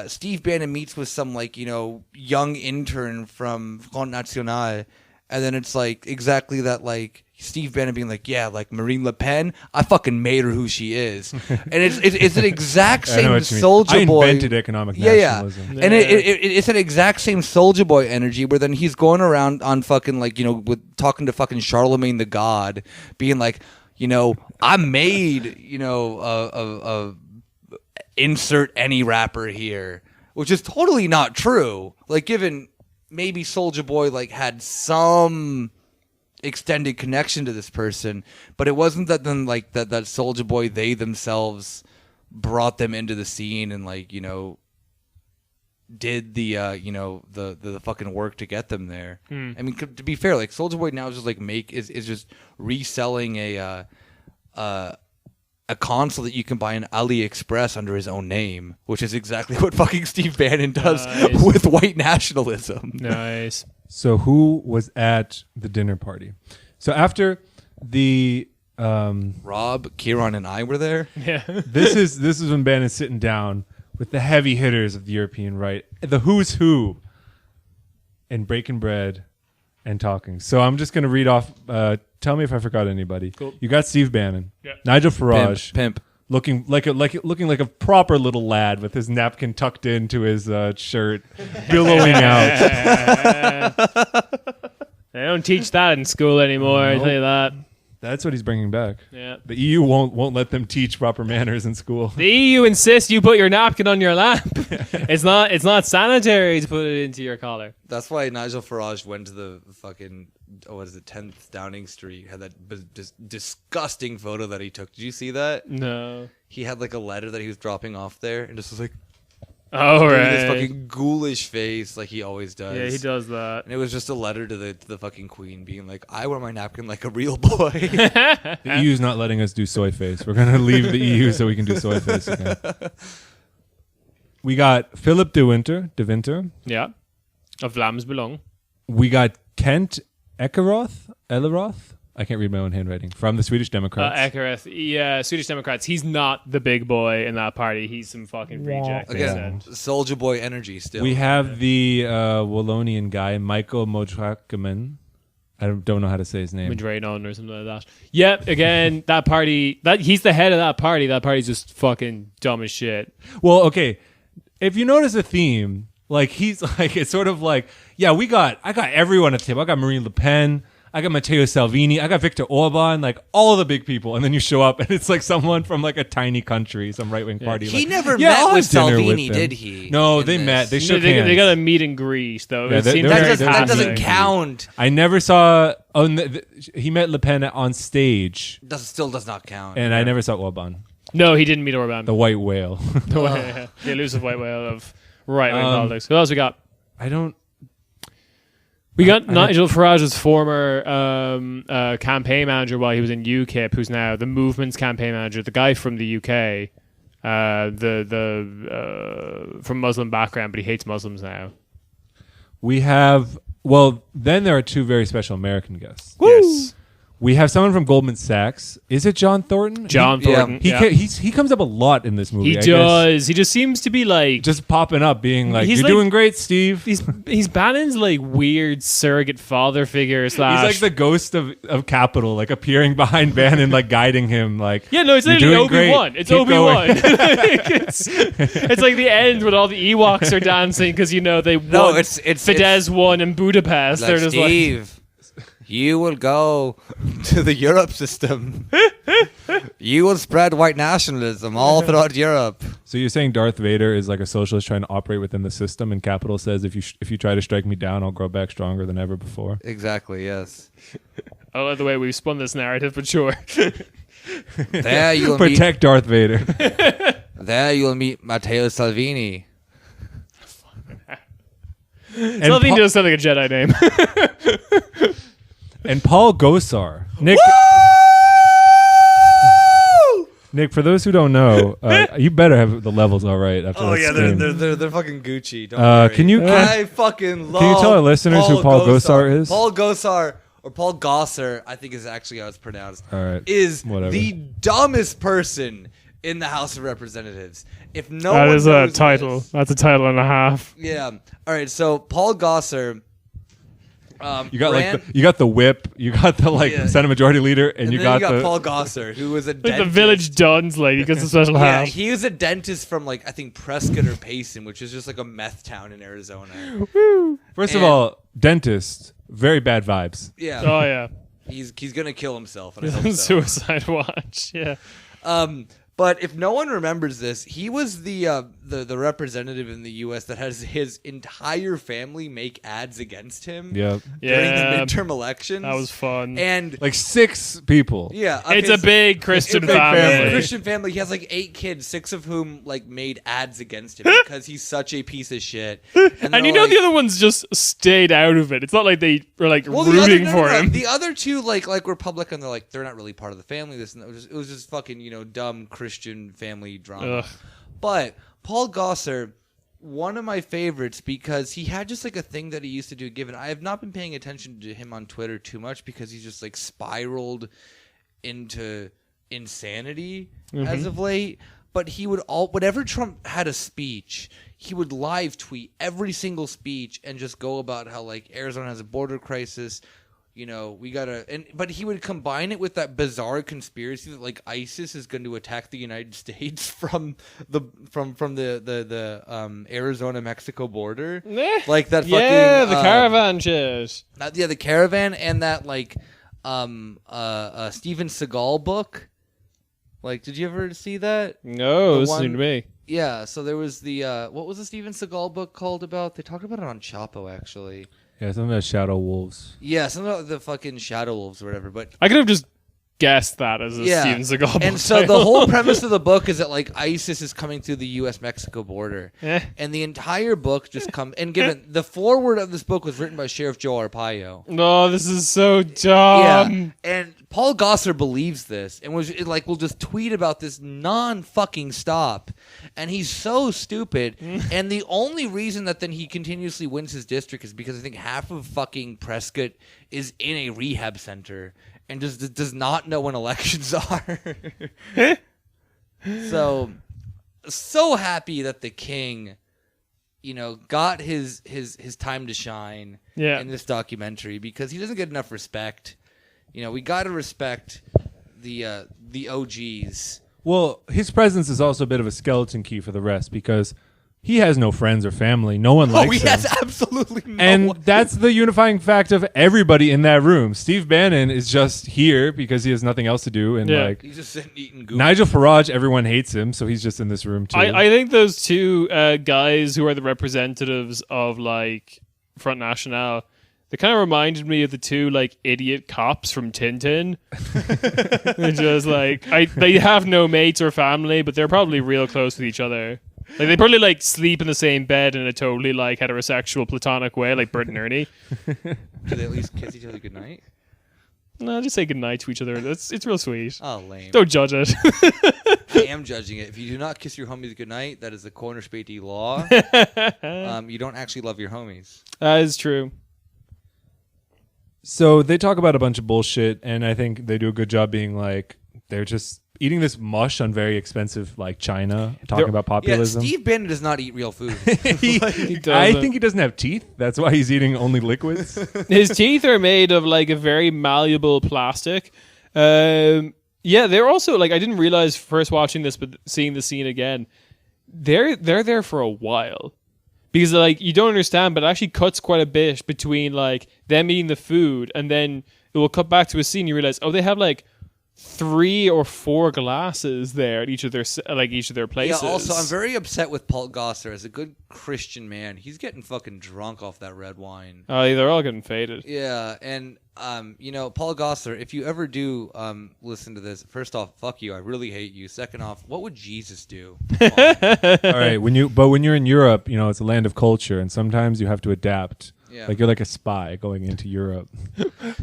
B: Steve Bannon meets with some like, you know, young intern from Front National, and then it's like exactly that, like Steve Bannon being like, yeah, like Marine Le Pen, I fucking made her who she is. And it's an exact same Soulja Boy.
A: I invented economic nationalism.
B: Yeah. And it's an exact same Soulja Boy energy, where then he's going around on fucking like, you know, with talking to fucking Charlemagne the God, being like, you know, I made, you know, insert any rapper here, which is totally not true. Like, given maybe Soulja Boy like had some extended connection to this person, but it wasn't that then like that Soulja Boy, they themselves brought them into the scene and like, you know, did the you know, the fucking work to get them there. I mean, to be fair, like Soulja Boy now is just like is just reselling a console that you can buy on AliExpress under his own name, which is exactly what fucking Steve Bannon does with white nationalism.
C: Nice.
A: So who was at the dinner party? So after the
B: Rob, Ciaran, and I were there.
C: Yeah.
A: this is when Bannon's sitting down with the heavy hitters of the European right, the who's who in breaking bread and talking. So I'm just going to read off. Tell me if I forgot anybody.
C: Cool.
A: You got Steve Bannon,
C: Yeah.
A: Nigel Farage,
B: Pimp.
A: looking like a proper little lad with his napkin tucked into his shirt, billowing out.
C: They don't teach that in school anymore. I
A: Nope.
C: tell you that.
A: That's what he's bringing back.
C: Yeah.
A: The EU won't let them teach proper manners in school.
C: The EU insists you put your napkin on your lap. It's not sanitary to put it into your collar.
B: That's why Nigel Farage went to the fucking 10th Downing Street. Had that disgusting photo that he took. Did you see that?
C: No.
B: He had like a letter that he was dropping off there, and just was like,
C: Oh,
B: doing
C: right.
B: this fucking ghoulish face like he always does.
C: Yeah, he does that.
B: And it was just a letter to the fucking Queen, being like, "I wear my napkin like a real boy."
A: The EU's not letting us do soy face. We're going to leave the EU so we can do soy face again. We got Philip de Winter.
C: Yeah. Of Lambs Belong.
A: We got Kent Elleroth. I can't read my own handwriting. From the Swedish Democrats.
C: Ekereth. Yeah, Swedish Democrats. He's not the big boy in that party. He's some fucking reject.
B: Again, Soldier Boy energy still.
A: We have the Wallonian guy, Michael Modrakeman. I don't know how to say his name.
C: Madranon or something like that. Yep, again, that party, he's the head of that party. That party's just fucking dumb as shit.
A: Well, okay. If you notice a theme, like he's like, it's sort of like, yeah, I got everyone at the table. I got Marine Le Pen. I got Matteo Salvini. I got Viktor Orban, like all of the big people. And then you show up and it's like someone from like a tiny country, some right wing party.
B: He
A: like,
B: never
A: yeah,
B: met
A: I'll
B: with
A: have dinner
B: Salvini,
A: with them.
B: did he?
A: No,
B: in
A: they
B: this?
A: met. They shook hands.
C: They got a meet in Greece, though.
A: Yeah,
C: It seemed
A: they're-
C: very
B: That doesn't
C: passing.
B: count.
A: I never saw. Oh, he met Le Pen on stage,
B: Still does not count.
A: and I never saw Orban,
C: No, he didn't meet Orban.
A: the white whale.
C: The elusive white whale of right-wing
A: Um,
C: politics. Who else we got?
A: I don't.
C: We got Nigel Farage's former campaign manager while he was in UKIP, who's now the movement's campaign manager, the guy from the UK, from Muslim background, but he hates Muslims now.
A: We have. Well, then there are two very special American guests.
C: Yes.
A: We have someone from Goldman Sachs. Is it John Thornton?
C: John Thornton.
A: He comes up a lot in this movie.
C: He
A: I
C: does. He just seems to be like...
A: guess. Just popping up, being like,
C: He's
A: "You're
C: like-
A: doing great, Steve."
C: He's Bannon's like weird surrogate father figure
A: He's
C: slash...
A: like the ghost of Capital, like appearing behind Bannon, like guiding him. Like,
C: Yeah, no, it's
A: "You're
C: literally
A: doing
C: Obi-Wan.
A: great.
C: It's
A: Keep
C: Obi-Wan.
A: going."
C: it's like the end when all the Ewoks are dancing because, they won.
B: it's
C: Fidesz won in Budapest.
B: like,
C: They're just
B: Steve, you will go to the Europe system. You will spread white nationalism all throughout Europe.
A: So you're saying Darth Vader is like a socialist trying to operate within the system, and Capital says, if you try to strike me down, I'll grow back stronger than ever before.
B: Exactly, yes.
C: I love the way we've spun this narrative, but sure.
B: There you'll
A: Protect Darth Vader.
B: There you'll meet Matteo Salvini.
A: and,
C: Salvini
A: Pa-
C: does sound like a Jedi name.
A: and Paul Gosar. Nick, for those who don't know, you better have the levels all right after
B: Oh
A: that
B: yeah,
A: scream.
B: they're fucking Gucci. Don't worry.
A: Can you-
B: I fucking love.
A: Can you tell our listeners who Paul Gosar is?
B: Paul Gosar or Paul Gosser, I think is actually how it's pronounced.
A: All right,
B: Is
A: whatever.
B: the dumbest person in the House of Representatives. If no
C: That
B: one
C: is a
B: knows
C: title.
B: this-
C: That's a title and a half.
B: Yeah. All right. So Paul Gosser.
A: You got
B: ran,
A: you got the whip, you got the
B: Yeah.
A: Senate Majority Leader, and you
B: then
A: got
B: you got
A: the
B: Paul Gosser, who was a
C: Like
B: dentist.
C: the Village Duns lady gets a special
B: Yeah,
C: half.
B: he was a dentist from like I think Prescott or Payson, which is just like a meth town in Arizona.
A: First of
B: and-
A: all, dentist, very bad vibes.
B: Yeah,
C: Oh, yeah.
B: he's gonna kill himself, and I hope so.
C: Suicide Watch. Yeah.
B: But if no one remembers this, he was the representative in the U.S. that has his entire family make ads against him
A: Yeah,
B: during
C: Yeah.
B: the midterm elections.
C: That was fun.
B: And
A: like 6 people.
B: yeah, of
C: It's a
B: his-
C: big Christian
A: big
C: family.
A: family.
B: Christian family. He has like 8 kids, 6 of whom like made ads against him because he's such a piece of shit.
C: And
B: they're
C: you know
B: like-
C: the other ones just stayed out of it. It's not like they were like
B: Well,
C: rooting
B: no,
C: for
B: no.
C: him.
B: The other 2, like Republican, they're like they're not really part of the family. This and that. It was just fucking dumb Christian family drama.
C: Ugh.
B: But Paul Gosser, one of my favorites because he had just like a thing that he used to do. Given I have not been paying attention to him on Twitter too much because he's just like spiraled into insanity as of late. but he would whenever Trump had a speech, he would live tweet every single speech and just go about how like Arizona has a border crisis. You know, we gotta, but he would combine it with that bizarre conspiracy that like ISIS is going to attack the United States from the Arizona Mexico border, like that. Fucking,
C: the caravan shit.
B: The caravan and that like Steven Seagal book. Like, did you ever see that?
C: No, listen to me.
B: Yeah, so there was the what was the Steven Seagal book called about? They talked about it on Chapo actually.
A: Yeah, something about Shadow Wolves.
B: Yeah, something about the fucking Shadow Wolves or whatever. But
C: I could have just guessed that as a Steven Seagal book.
B: And so the whole premise of the book is that like ISIS is coming through the U.S.-Mexico border, and the entire book just given the foreword of this book was written by Sheriff Joe Arpaio.
C: No, this is so dumb.
B: Yeah, and Paul Gosar believes this and will just tweet about this non-fucking stop, and he's so stupid. And the only reason that then he continuously wins his district is because I think half of fucking Prescott is in a rehab center and just does not know when elections are. So happy that the king, you know, got his time to shine in this documentary, because he doesn't get enough respect. You know, we got to respect the OGs.
A: Well, his presence is also a bit of a skeleton key for the rest, because he has no friends or family. No one likes him.
B: He has absolutely no
A: and
B: one.
A: That's the unifying fact of everybody in that room. Steve Bannon is just here because he has nothing else to do. And like,
B: he's just sitting eating goop.
A: Nigel Farage, everyone hates him, so he's just in this room too.
C: I think those two guys who are the representatives of like Front National, they kind of reminded me of the two like idiot cops from Tintin. They're just like they have no mates or family, but they're probably real close with each other. Like they probably like sleep in the same bed in a totally like heterosexual platonic way, like Bert and Ernie.
B: Do they at least kiss each other goodnight?
C: No, just say goodnight to each other. It's real sweet.
B: Oh, lame.
C: Don't judge it.
B: I am judging it. If you do not kiss your homies goodnight, that is the corner Späti law. You don't actually love your homies.
C: That is true.
A: So they talk about a bunch of bullshit, and I think they do a good job being like, they're just eating this mush on very expensive like China, talking about populism.
B: Yeah, Steve Bannon does not eat real food.
A: I think he doesn't have teeth. That's why he's eating only liquids.
C: His teeth are made of like a very malleable plastic. Yeah, they're also like, I didn't realize first watching this, but seeing the scene again, they're there for a while. Because like you don't understand, but it actually cuts quite a bit between like them eating the food, and then it will cut back to a scene. You realize, oh, they have like 3 or 4 glasses there at each of their places.
B: Yeah. Also, I'm very upset with Paul Gosar. As a good Christian man, he's getting fucking drunk off that red wine.
C: Oh, yeah, they're all getting faded.
B: Yeah, and you know, Paul Gosar, if you ever do listen to this, first off, fuck you. I really hate you. Second off, what would Jesus do?
A: All right, when you're in Europe, you know, it's a land of culture, and sometimes you have to adapt. Yeah. Like you're like a spy going into Europe.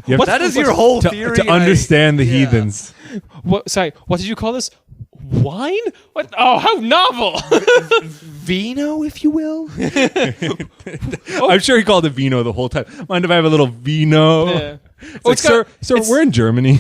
B: That is your whole theory
A: to understand the heathens.
C: What? Sorry, what did you call this? Wine? What? Oh, how novel!
B: Vino, if you will.
A: I'm sure he called it vino the whole time. Mind if I have a little vino? Yeah. Sir, we're in Germany.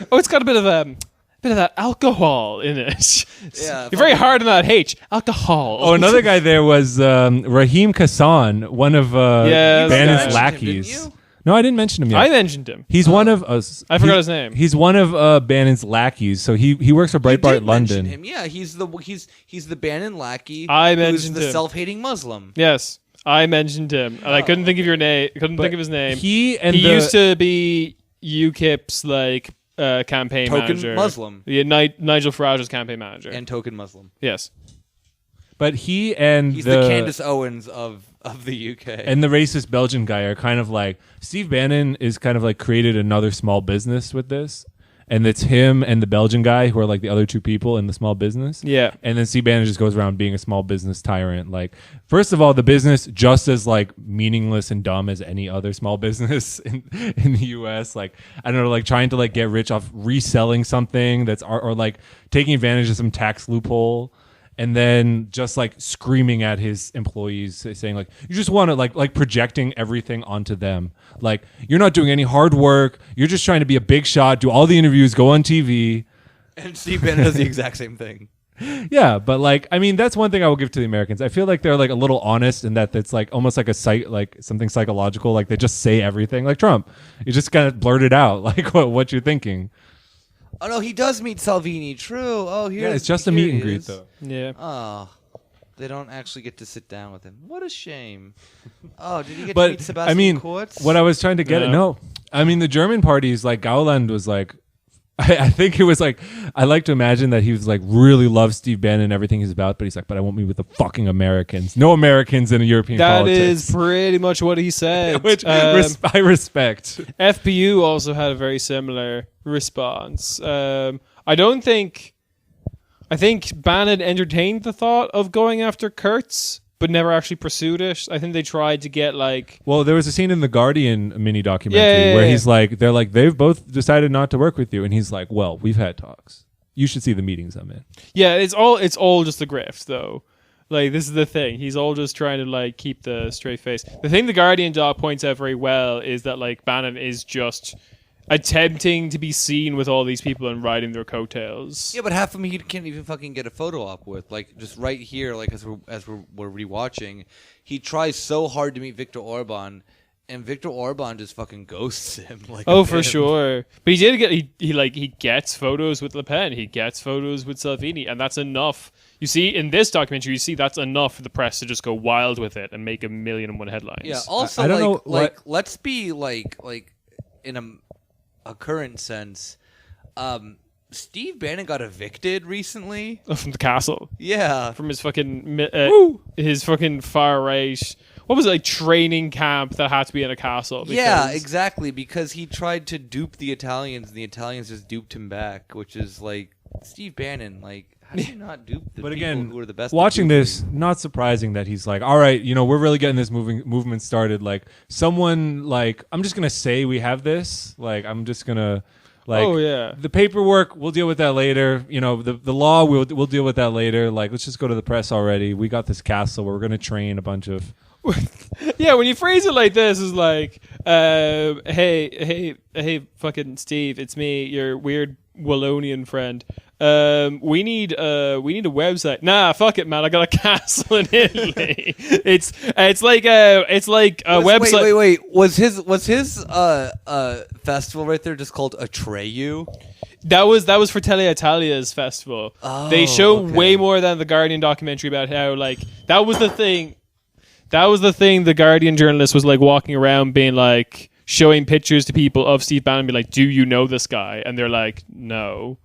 C: It's got a bit of that alcohol in it.
B: Yeah,
C: you're very hard on that H. Alcohol.
A: Oh, another guy there was Raheem Kassan, one of Bannon's lackeys. No, I didn't mention him yet.
C: I mentioned him.
A: He's one of us.
C: I forgot his name.
A: He's one of Bannon's lackeys. So he works for Breitbart London.
B: Him. Yeah, he's the Bannon lackey.
C: I mentioned
B: him. The self-hating Muslim.
C: Yes, I mentioned him, and I couldn't think of your name. Couldn't think of his name.
A: He
C: used to be UKIP's like campaign
B: token
C: manager.
B: Muslim.
C: Yeah, Nigel Farage's campaign manager.
B: And token Muslim.
C: Yes.
A: But he's
B: the Candace Owens of the UK.
A: And the racist Belgian guy are kind of like, Steve Bannon is kind of like created another small business with this. And it's him and the Belgian guy who are like the other two people in the small business.
C: Yeah.
A: And then Steve Bannon just goes around being a small business tyrant. Like, first of all, the business just as like meaningless and dumb as any other small business in the US. Like, I don't know, like trying to like get rich off reselling something that's or like taking advantage of some tax loophole. And then just like screaming at his employees, saying like, you just want to like projecting everything onto them. Like, you're not doing any hard work. You're just trying to be a big shot, do all the interviews, go on TV.
B: And Steve Bannon does the exact same thing.
A: Yeah, but like, I mean, that's one thing I will give to the Americans. I feel like they're like a little honest in that it's like almost like like something psychological. Like they just say everything. Like Trump, you just kind of blurt it out, like what you're thinking.
B: Oh no, he does meet Salvini. True. Oh, here.
A: Yeah, it's just a meet and greet though.
C: Yeah.
B: Oh, they don't actually get to sit down with him. What a shame. Oh, did he get to
A: But
B: meet Sebastian
A: I mean,
B: Kurz?
A: what I was trying to get at, no, I mean the German parties, like Gauland was like, I think it was like, I like to imagine that he was like really loves Steve Bannon and everything he's about, but he's like, but I won't meet with the fucking Americans. No Americans in European
C: That
A: politics.
C: is pretty much what he said.
A: Which I respect.
C: FPU also had a very similar response. I think Bannon entertained the thought of going after Kurtz, but never actually pursued it. I think they tried to get like...
A: Well, there was a scene in the Guardian mini documentary where he's like, they're like, they've both decided not to work with you. And he's like, well, we've had talks. You should see the meetings I'm in.
C: Yeah, it's all just a grift, though. Like, this is the thing. He's all just trying to, like, keep the straight face. The thing the Guardian doc points out very well is that, like, Bannon is just attempting to be seen with all these people and riding their coattails.
B: Yeah, but half of them he can't even fucking get a photo op with. Like, just right here, like, as we're rewatching, he tries so hard to meet Viktor Orban, and Viktor Orban just fucking ghosts him. Like,
C: oh, for sure. But he did get he gets photos with Le Pen. He gets photos with Salvini, and that's enough. You see, in this documentary, you see that's enough for the press to just go wild with it and make 1,000,001 headlines.
B: Yeah. Also,
A: I don't know what...
B: let's be like in a current sense. Steve Bannon got evicted recently
C: From the castle.
B: Yeah,
C: From his fucking far right. What was it, like, training camp that had to be in a castle?
B: Yeah, exactly. Because he tried to dupe the Italians, and the Italians just duped him back, which is like Steve Bannon. Like, how do you not dupe the
A: but
B: people
A: again,
B: who are the best?
A: Watching this, not surprising that he's like, all right, we're really getting this movement started. Like, someone, like, I'm just gonna say we have this. Like, I'm just gonna. Like,
C: oh, yeah.
A: The paperwork, we'll deal with that later. The law, we'll deal with that later. Like, let's just go to the press already. We got this castle where we're going to train a bunch of...
C: Yeah, when you phrase it like this, it's like, hey, fucking Steve, it's me, your weird Wallonian friend. We need a website. Nah, fuck it, man. I got a castle in Italy. it's like a website.
B: Wait. Was his festival right there just called Atreyu?
C: That was for Tele Italia's festival.
B: Oh,
C: they show
B: okay.
C: way more than the Guardian documentary about how, like, that was the thing. That was the thing. The Guardian journalist was like walking around, being like showing pictures to people of Steve Bannon, be like, "Do you know this guy?" And they're like, "No."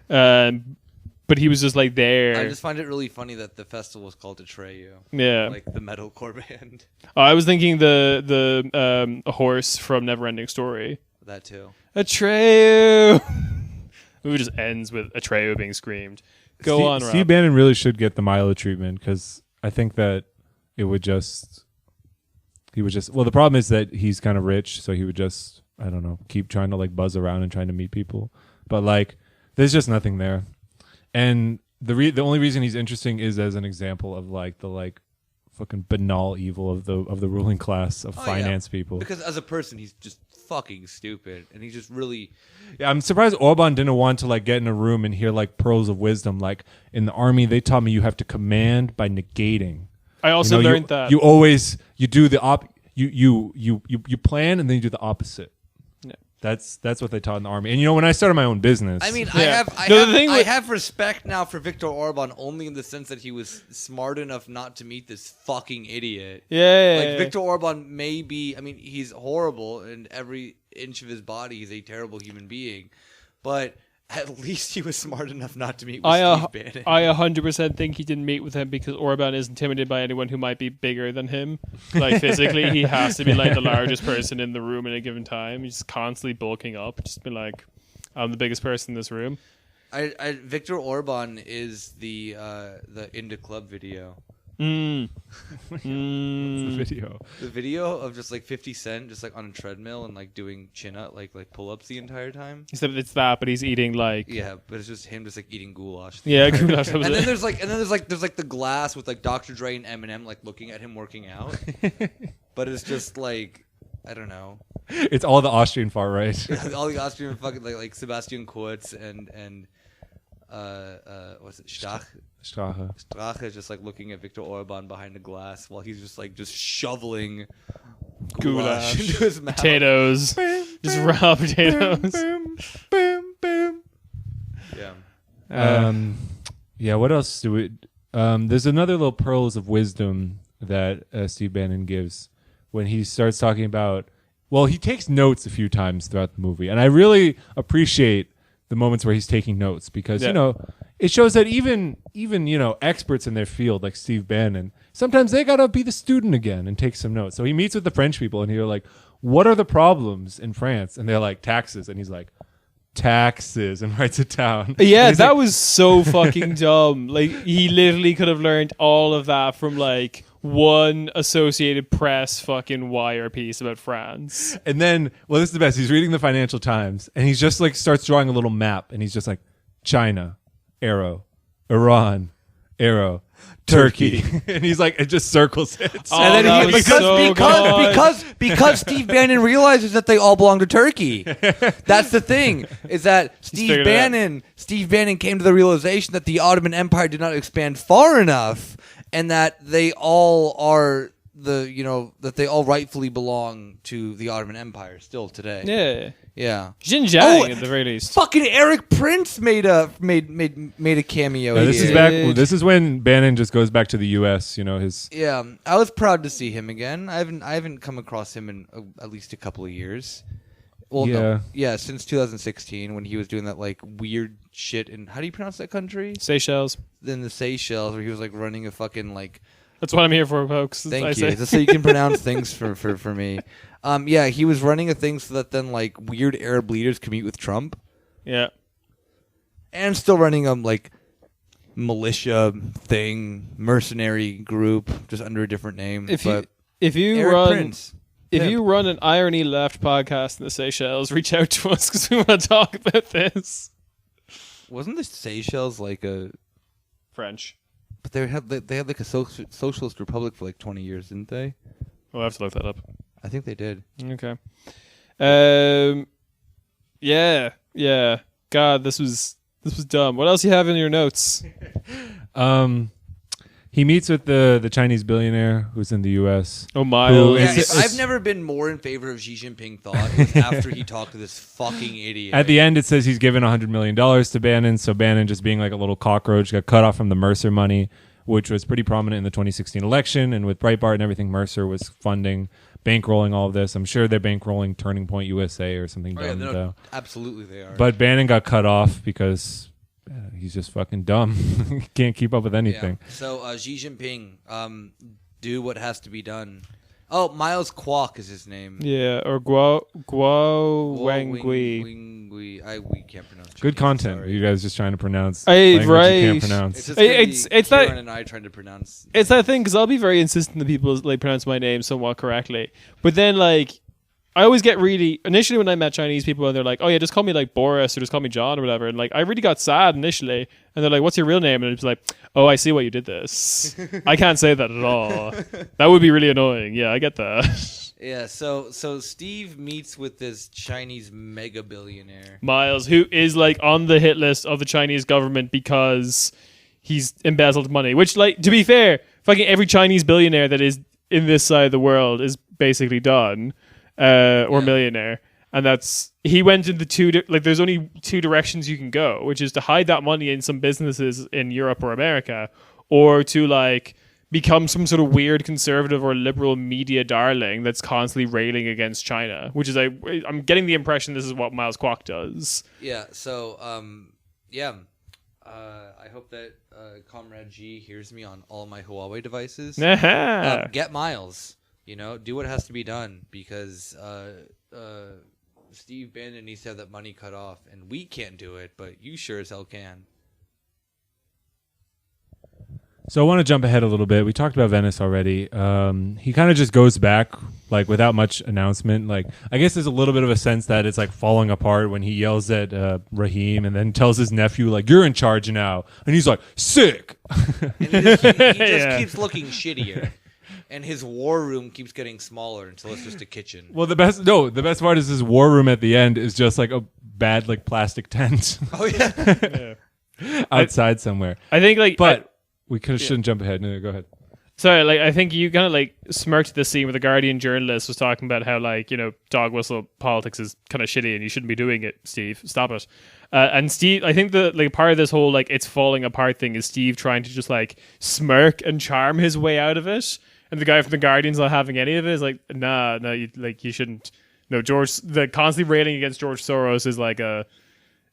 C: But he was just like there.
B: I just find it really funny that the festival was called Atreyu.
C: Yeah,
B: like the metalcore band.
C: Oh, I was thinking the horse from Neverending Story.
B: That too.
C: Atreyu. The movie just ends with Atreyu being screamed. Go on, Rob.
A: Steve Bannon really should get the Milo treatment, because I think that he would just. Well, the problem is that he's kind of rich, so he would just, I don't know, keep trying to like buzz around and trying to meet people. But like, there's just nothing there. And the only reason he's interesting is as an example of like the like fucking banal evil of the ruling class of finance people.
B: Because as a person, he's just fucking stupid, and he's just really.
A: Yeah, I'm surprised Orban didn't want to like get in a room and hear like pearls of wisdom. Like in the army, they taught me you have to command by negating.
C: I also learned that
A: you do the you plan and then you do the opposite.
C: Yeah.
A: That's what they taught in the army. And when I started my own business,
B: I mean,
C: Yeah.
B: I have respect now for Viktor Orban only in the sense that he was smart enough not to meet this fucking idiot.
C: Yeah.
B: Viktor Orban may be. I mean, he's horrible, and every inch of his body, he's a terrible human being. But at least he was smart enough not to meet with Steve Bannon.
C: I 100% think he didn't meet with him because Orban is intimidated by anyone who might be bigger than him. Like, physically, he has to be like the largest person in the room at a given time. He's just constantly bulking up. Just be like, I'm the biggest person in this room.
B: Viktor Orban is the In the Club video.
A: What's the video?
B: The video of just like 50 Cent just like on a treadmill and like doing chin up like pull-ups the entire time.
C: Except it's that, but he's eating like
B: but it's just him just like eating goulash.
C: Yeah, goulash.
B: And then there's the glass with like Dr. Dre and Eminem like looking at him working out. But it's just like, I don't know.
A: It's all the Austrian far right.
B: All the Austrian fucking like Sebastian Kurz and was it Stach? Strache is just like looking at Viktor Orban behind the glass while he's just shoveling goulash into his mouth.
C: Potatoes. Just raw potatoes.
B: Yeah.
A: Yeah, what else do we... there's another little pearls of wisdom that Steve Bannon gives when he starts talking about... Well, he takes notes a few times throughout the movie, and I really appreciate the moments where he's taking notes because, you know, it shows that even you know, experts in their field like Steve Bannon, sometimes they got to be the student again and take some notes. So he meets with the French people, and he's like, what are the problems in France? And they're like, taxes. And he's like, taxes, and writes it down.
C: Yeah, that was so fucking dumb. Like, he literally could have learned all of that from like one Associated Press fucking wire piece about France.
A: And then, well, this is the best. He's reading the Financial Times, and he's just like starts drawing a little map, and he's just like, China, arrow, Iran, arrow, Turkey. And he's like, it just circles it.
C: Oh,
B: And then
C: so
B: because Steve Bannon realizes that they all belong to Turkey. That's the thing, is that Steve Bannon came to the realization that the Ottoman Empire did not expand far enough, and that they all are that they all rightfully belong to the Ottoman Empire still today.
C: Yeah.
B: Yeah.
C: Xinjiang at the very least.
B: Fucking Eric Prince made a cameo.
A: This is back. Well, this is when Bannon just goes back to the U.S. You know, his.
B: Yeah, I was proud to see him again. I haven't come across him in at least a couple of years. Well, since 2016 when he was doing that like weird shit in, how do you pronounce that country?
C: Seychelles.
B: Then the Seychelles, where he was like running a fucking like.
C: That's what I'm here for, folks.
B: Thank you. That's so you can pronounce things for me. Yeah, he was running a thing so that then like weird Arab leaders could meet with Trump.
C: Yeah.
B: And still running like militia thing, mercenary group, just under a different name.
C: If
B: but
C: you
B: Eric
C: run
B: Prince.
C: If you run an Irony Left podcast in the Seychelles, reach out to us because we want to talk about this.
B: Wasn't the Seychelles like a
C: French?
B: But they had like a socialist republic for like 20 years, didn't they?
C: We'll have to look that up.
B: I think they did.
C: Okay. Yeah. God, this was dumb. What else you have in your notes?
A: He meets with the Chinese billionaire who's in the U.S.
C: Oh, Miles.
B: I've never been more in favor of Xi Jinping thought after he talked to this fucking idiot.
A: At the end, it says he's given $100 million to Bannon, so Bannon, just being like a little cockroach, got cut off from the Mercer money, which was pretty prominent in the 2016 election, and with Breitbart and everything, Mercer was funding, bankrolling all of this. I'm sure they're bankrolling Turning Point USA or something dumb, though.
B: Absolutely they are.
A: But Bannon got cut off because he's just fucking dumb. Can't keep up with anything.
B: Yeah. So Xi Jinping, do what has to be done. Oh, Miles Kwok is his name.
C: Yeah, or Guo Wangui.
B: We can't pronounce.
A: Good content.
B: Sorry.
A: You guys just trying to pronounce
C: Right.
A: language you can't pronounce.
B: It's
C: that
B: Ciaran and I trying to pronounce.
C: It's that thing because I'll be very insistent that people like pronounce my name somewhat correctly, but then like I always get really initially when I met Chinese people and they're like, oh yeah, just call me like Boris or just call me John or whatever, and like I really got sad initially, and they're like, what's your real name? And it's like, oh, I see why you did this. I can't say that at all. That would be really annoying. Yeah, I get that.
B: Yeah, so Steve meets with this Chinese mega billionaire.
C: Miles, who is like on the hit list of the Chinese government because he's embezzled money. Which, like, to be fair, fucking every Chinese billionaire that is in this side of the world is basically done or millionaire. And he went into there's only two directions you can go, which is to hide that money in some businesses in Europe or America, or to like become some sort of weird conservative or liberal media darling that's constantly railing against China, which is I'm getting the impression this is what Miles Kwok does.
B: Yeah. So I hope that Comrade G hears me on all my Huawei devices. Get Miles. Do what has to be done because Steve Bannon needs to have that money cut off, and we can't do it, but you sure as hell can.
A: So I want to jump ahead a little bit. We talked about Venice already. He kind of just goes back, like, without much announcement. Like, I guess there's a little bit of a sense that it's, like, falling apart when he yells at Raheem and then tells his nephew, like, you're in charge now. And he's like, sick!
B: And he just keeps looking shittier. And his war room keeps getting smaller until it's just a kitchen.
A: Well, the best part is his war room at the end is just, like, a bad, like, plastic tent.
B: Oh, yeah.
A: outside somewhere.
C: I think like,
A: But we shouldn't jump ahead. No, go ahead.
C: Sorry, like I think you kind of like smirked the scene where the Guardian journalist was talking about how like dog whistle politics is kind of shitty and you shouldn't be doing it. Steve, stop it. And Steve, I think the like part of this whole like it's falling apart thing is Steve trying to just like smirk and charm his way out of it, and the guy from the Guardian's not having any of it. Is like, no, you shouldn't. No, the constantly railing against George Soros is like a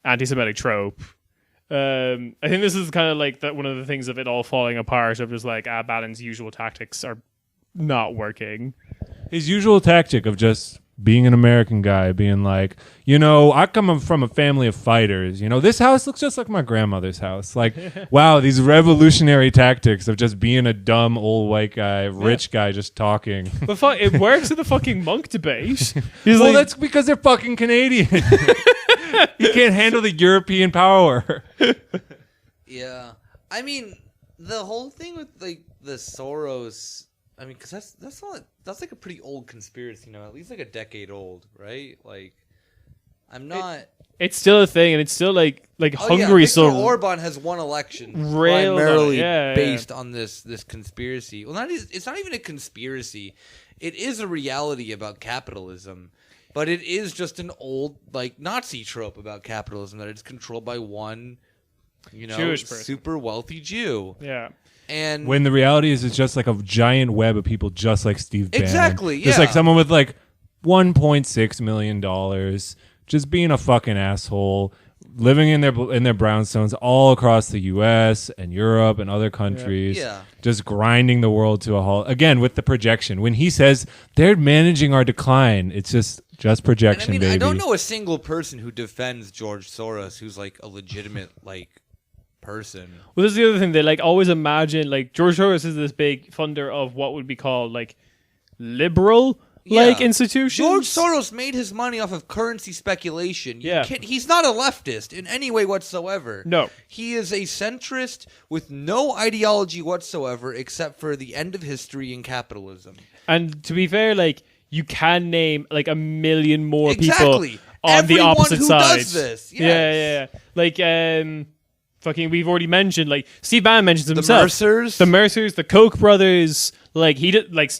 C: anti-Semitic trope. I think this is kind of like one of the things of it all falling apart, of just like Bannon's usual tactics are not working.
A: His usual tactic of just being an American guy, being like, I come from a family of fighters. This house looks just like my grandmother's house. Like, wow, these revolutionary tactics of just being a dumb old white guy, rich guy, just talking.
C: But it works in the fucking monk debate.
A: That's because they're fucking Canadian. You can't handle the European power.
B: Yeah. I mean, the whole thing with like the Soros, I mean, because that's like a pretty old conspiracy now, at least like a decade old, right? Like, I'm not.
C: It's still a thing, and it's still like Hungary.
B: Viktor Orban has won elections primarily based on this conspiracy. Well, it's not even a conspiracy. It is a reality about capitalism. But it is just an old, like, Nazi trope about capitalism, that it's controlled by one,
C: Jewish person,
B: super wealthy Jew.
C: Yeah.
B: And
A: when the reality is it's just like a giant web of people just like Steve Bannon.
B: Exactly, yeah.
A: Just like someone with like $1.6 million, just being a fucking asshole, living in their brownstones all across the U.S. and Europe and other countries, just grinding the world to a halt. Again, with the projection. When he says they're managing our decline, it's just projection, baby.
B: I don't know a single person who defends George Soros who's like a legitimate person.
C: Well, this is the other thing. They like always imagine like George Soros is this big funder of what would be called like liberal institutions.
B: George Soros made his money off of currency speculation. He's not a leftist in any way whatsoever.
C: No.
B: He is a centrist with no ideology whatsoever except for the end of history and capitalism.
C: And to be fair, like, you can name like a million more people on the opposite
B: who
C: side.
B: Does this.
C: Yes. Yeah. Like, we've already mentioned, like, Steve Bannon mentions himself.
B: The
C: Mercers, the Koch brothers. Like,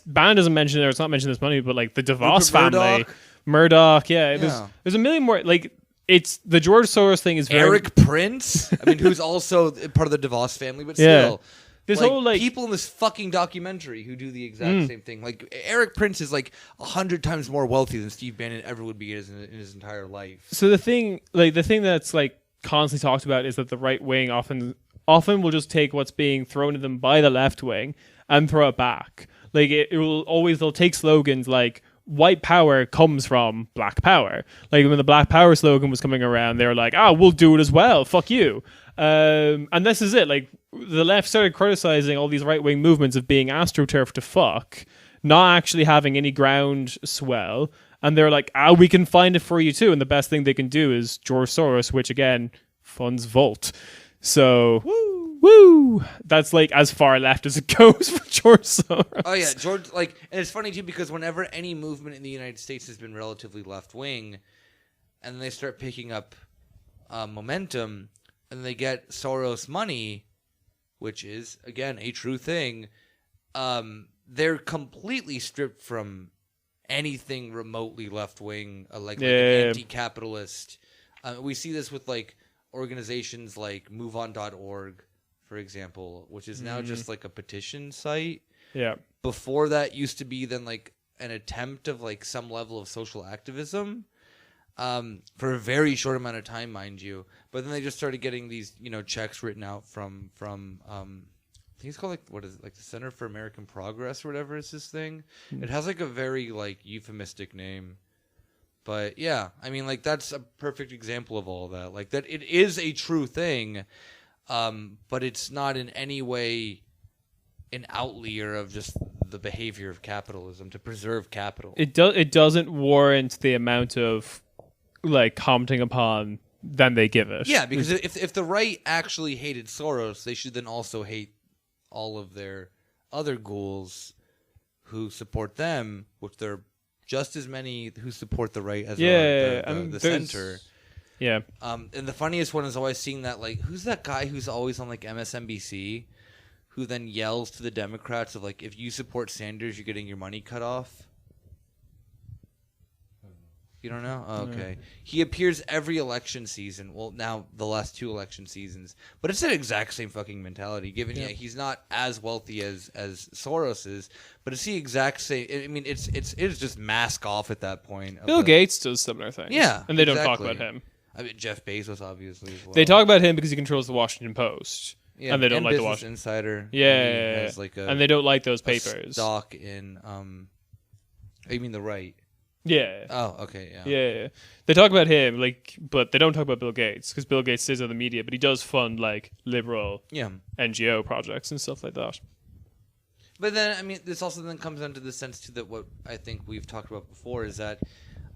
C: Bannon doesn't mention it, or it's not mentioned this money, but like the DeVos family. Murdoch. There's a million more. Like, it's the George Soros thing is very.
B: Eric Prince, who's also part of the DeVos family, but still.
C: This whole
B: people in this fucking documentary who do the exact same thing. Like Eric Prince is like 100 times more wealthy than Steve Bannon ever would be in his entire life.
C: So the thing that's like constantly talked about is that the right wing often will just take what's being thrown at them by the left wing and throw it back. Like they'll take slogans like white power comes from black power. Like when the black power slogan was coming around, they were like, we'll do it as well. Fuck you. And this is it. Like the left started criticizing all these right wing movements of being astroturf to fuck, not actually having any ground swell. And they're like, we can find it for you too. And the best thing they can do is George Soros, which again funds Volt. So woo! That's like as far left as it goes for George Soros.
B: Oh yeah, George. And it's funny too because whenever any movement in the United States has been relatively left wing, and then they start picking up momentum, and they get Soros money, which is again a true thing, they're completely stripped from anything remotely left wing, like an anti-capitalist. We see this with like organizations like MoveOn.org, for example, which is now just like a petition site.
C: Yeah.
B: Before that used to be then like an attempt of like some level of social activism, for a very short amount of time, mind you. But then they just started getting these, checks written out from I think it's called like the Center for American Progress or whatever is this thing. It has like a very like euphemistic name. But yeah, like that's a perfect example of all that. Like that it is a true thing, but it's not in any way an outlier of just the behavior of capitalism to preserve capital.
C: It doesn't warrant the amount of like commenting upon than they give it.
B: Yeah, because if the right actually hated Soros, they should then also hate all of their other ghouls who support them, which there are just as many who support the right as the center.
C: Yeah.
B: And the funniest one is always seeing that, like, who's that guy who's always on, like, MSNBC, who then yells to the Democrats of, like, if you support Sanders, you're getting your money cut off? You don't know? Oh, okay. No. He appears every election season. Well, now the last 2 election seasons. But it's that exact same fucking mentality, given he's not as wealthy as Soros is, but it's the exact same. I mean, it's just mask off at that point.
C: Bill Gates does similar things.
B: Yeah.
C: And they don't talk about him.
B: I mean, Jeff Bezos, obviously, as well.
C: They talk about him because he controls the Washington Post.
B: Yeah,
C: and they don't like the
B: Washington Insider.
C: Yeah. And they don't like those papers.
B: Stock in, you mean the right?
C: Yeah.
B: Oh, okay, yeah.
C: Yeah. They talk about him, like, but they don't talk about Bill Gates because Bill Gates stays on the media, but he does fund, like, liberal NGO projects and stuff like that.
B: But then, I mean, this also then comes down to the sense, too, that what I think we've talked about before is that,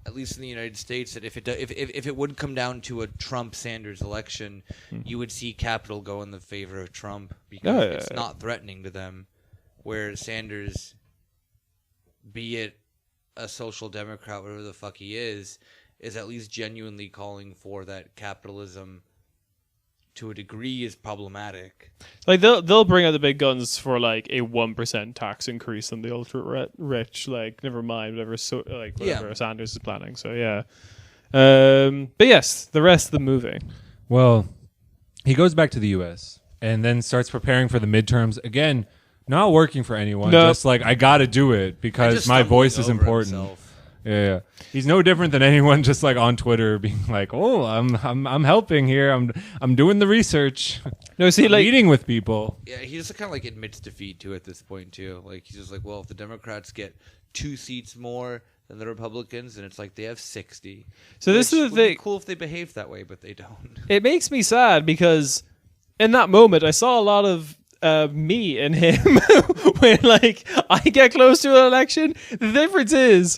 B: at least in the United States, that if it would come down to a Trump-Sanders election, you would see capital go in the favor of Trump because it's not threatening to them, where Sanders, be it a social democrat, whatever the fuck he is at least genuinely calling for that capitalism to a degree is problematic.
C: Like they'll bring out the big guns for like a 1% tax increase on the ultra rich. Like never mind whatever Sanders is planning. So yeah, but yes, the rest of the movie.
A: Well, he goes back to the U.S. and then starts preparing for the midterms again. Not working for anyone, just like I got to do it because my voice is important. Yeah, he's no different than anyone just like on Twitter being like, "Oh, I'm helping here. I'm doing the research."
C: No, see, like
A: meeting with people.
B: Yeah, he just kind of like admits defeat too at this point too. Like he's just like, "Well, if the Democrats get 2 seats more than the Republicans, and it's like they have 60."
C: So this is the thing.
B: Cool if they behaved that way, but they don't.
C: It makes me sad because in that moment I saw a lot of me and him when like I get close to an election. The difference is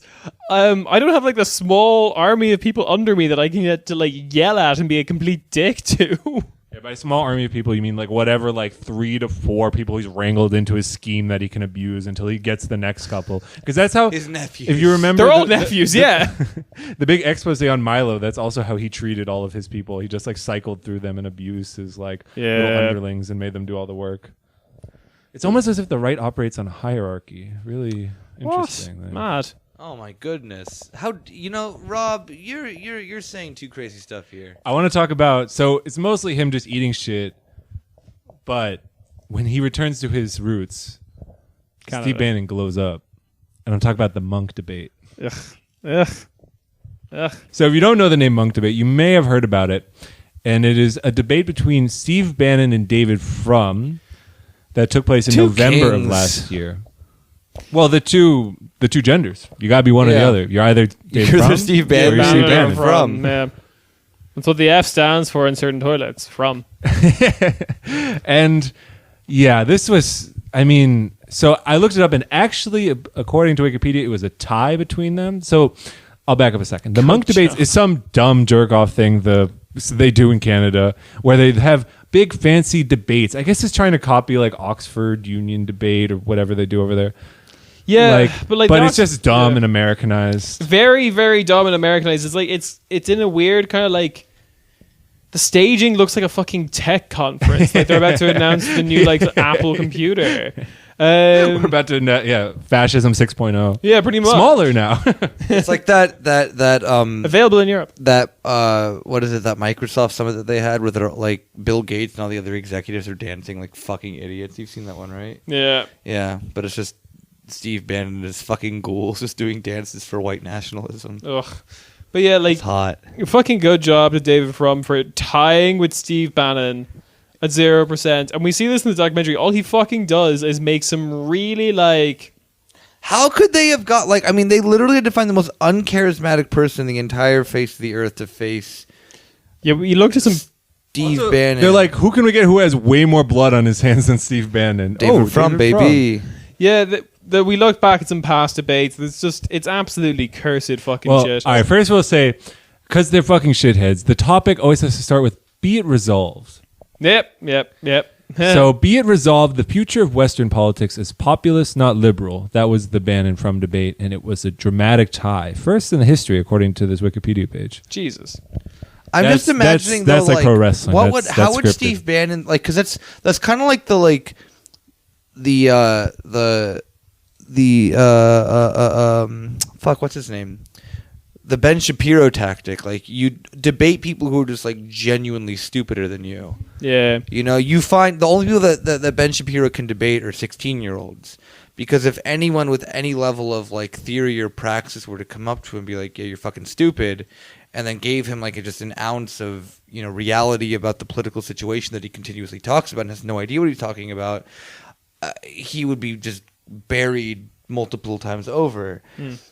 C: I don't have like the small army of people under me that I can get to like yell at and be a complete dick to.
A: Yeah, by small army of people you mean like whatever, like 3 to 4 people he's wrangled into his scheme that he can abuse until he gets the next couple, because that's how
B: his nephews,
A: if you remember,
C: they're all nephews.
A: The big expose on Milo, that's also how he treated all of his people. He just like cycled through them and abused his like little underlings and made them do all the work. It's almost as if the right operates on hierarchy. Really interesting.
C: What? Mad.
B: Oh my goodness! How Rob? You're saying too crazy stuff here.
A: I want to talk about. So it's mostly him just eating shit, but when he returns to his roots, Steve Bannon glows up, and I'm talking about the monk debate.
C: Ugh.
A: So if you don't know the name monk debate, you may have heard about it, and it is a debate between Steve Bannon and David Frum that took place in November of last year. Well, the two genders. You gotta be one or the other. You're either
B: Steve Bannon
A: or Steve Bannon.
C: From. Yeah. That's what the F stands for in certain toilets. From.
A: And yeah, this was. I mean, so I looked it up, and actually, according to Wikipedia, it was a tie between them. So I'll back up a second. The monk debates is some dumb jerk off thing they do in Canada where they have big fancy debates. I guess it's trying to copy like Oxford Union debate or whatever they do over there.
C: Yeah,
A: but it's just dumb and Americanized.
C: Very, very dumb and Americanized. It's like it's in a weird kind of like the staging looks like a fucking tech conference. Like they're about to announce the new like Apple computer.
A: We're about to fascism 6.0.
C: Yeah, pretty much.
A: Smaller now.
B: It's like that
C: available in Europe.
B: That what is it? That Microsoft summit that they had where they're like Bill Gates and all the other executives are dancing like fucking idiots. You've seen that one, right?
C: Yeah.
B: Yeah, but it's just Steve Bannon and his fucking ghouls just doing dances for white nationalism.
C: Ugh. But yeah, like
B: it's hot.
C: Fucking good job to David Frum for tying with Steve Bannon at 0%. And we see this in the documentary. All he fucking does is make some really like...
B: How could they have got like... I mean, they literally had to find the most uncharismatic person in the entire face of the earth to face...
C: Yeah, we looked at some...
B: Steve Bannon.
A: They're like, who can we get who has way more blood on his hands than Steve Bannon?
B: David Frum, baby.
A: Frum.
C: Yeah, we look back at some past debates. It's absolutely cursed fucking shit.
A: All right, first we'll say, because they're fucking shitheads, the topic always has to start with, be it resolved.
C: Yep.
A: So, be it resolved, the future of Western politics is populist, not liberal. That was the Bannon Frum debate, and it was a dramatic tie. First in the history, according to this Wikipedia page.
C: Jesus.
B: I'm just imagining
A: that's
B: though,
A: like pro wrestling.
B: How would
A: scripted.
B: Steve Bannon like? Because that's kind of like fuck, what's his name? The Ben Shapiro tactic. Like, you debate people who are just like genuinely stupider than you.
C: Yeah.
B: You know, you find the only people that Ben Shapiro can debate are 16-year-olds. Because if anyone with any level of like theory or praxis were to come up to him and be like, yeah, you're fucking stupid, and then gave him like just an ounce of, you know, reality about the political situation that he continuously talks about and has no idea what he's talking about, he would be just buried multiple times over.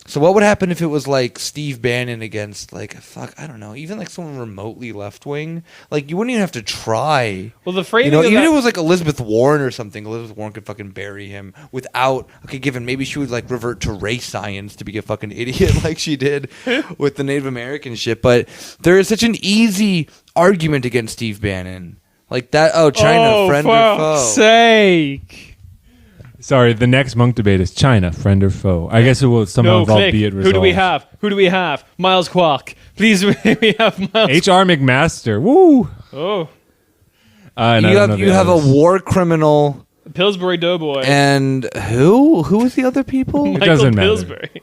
B: So what would happen if it was like Steve Bannon against like, I don't know, even like someone remotely left wing? Like, you wouldn't even have to try.
C: Well, the framing,
B: you know, even
C: if
B: if it was like Elizabeth Warren or something, Elizabeth Warren could fucking bury him without, given maybe she would like revert to race science to be a fucking idiot like she did with the Native American shit. But there is such an easy argument against Steve Bannon. Like that, China, friend or foe.
C: Sake.
A: Sorry, the next monk debate is China, friend or foe. I guess it will somehow involve
C: click.
A: be it resolved.
C: Who do we have? Miles Kwok. Please, we have Miles.
A: H.R. McMaster. Woo!
C: Oh.
B: You have a war criminal.
C: Pillsbury Doughboy.
B: And who? Who was the other people?
C: Michael
A: doesn't matter.
C: Pillsbury.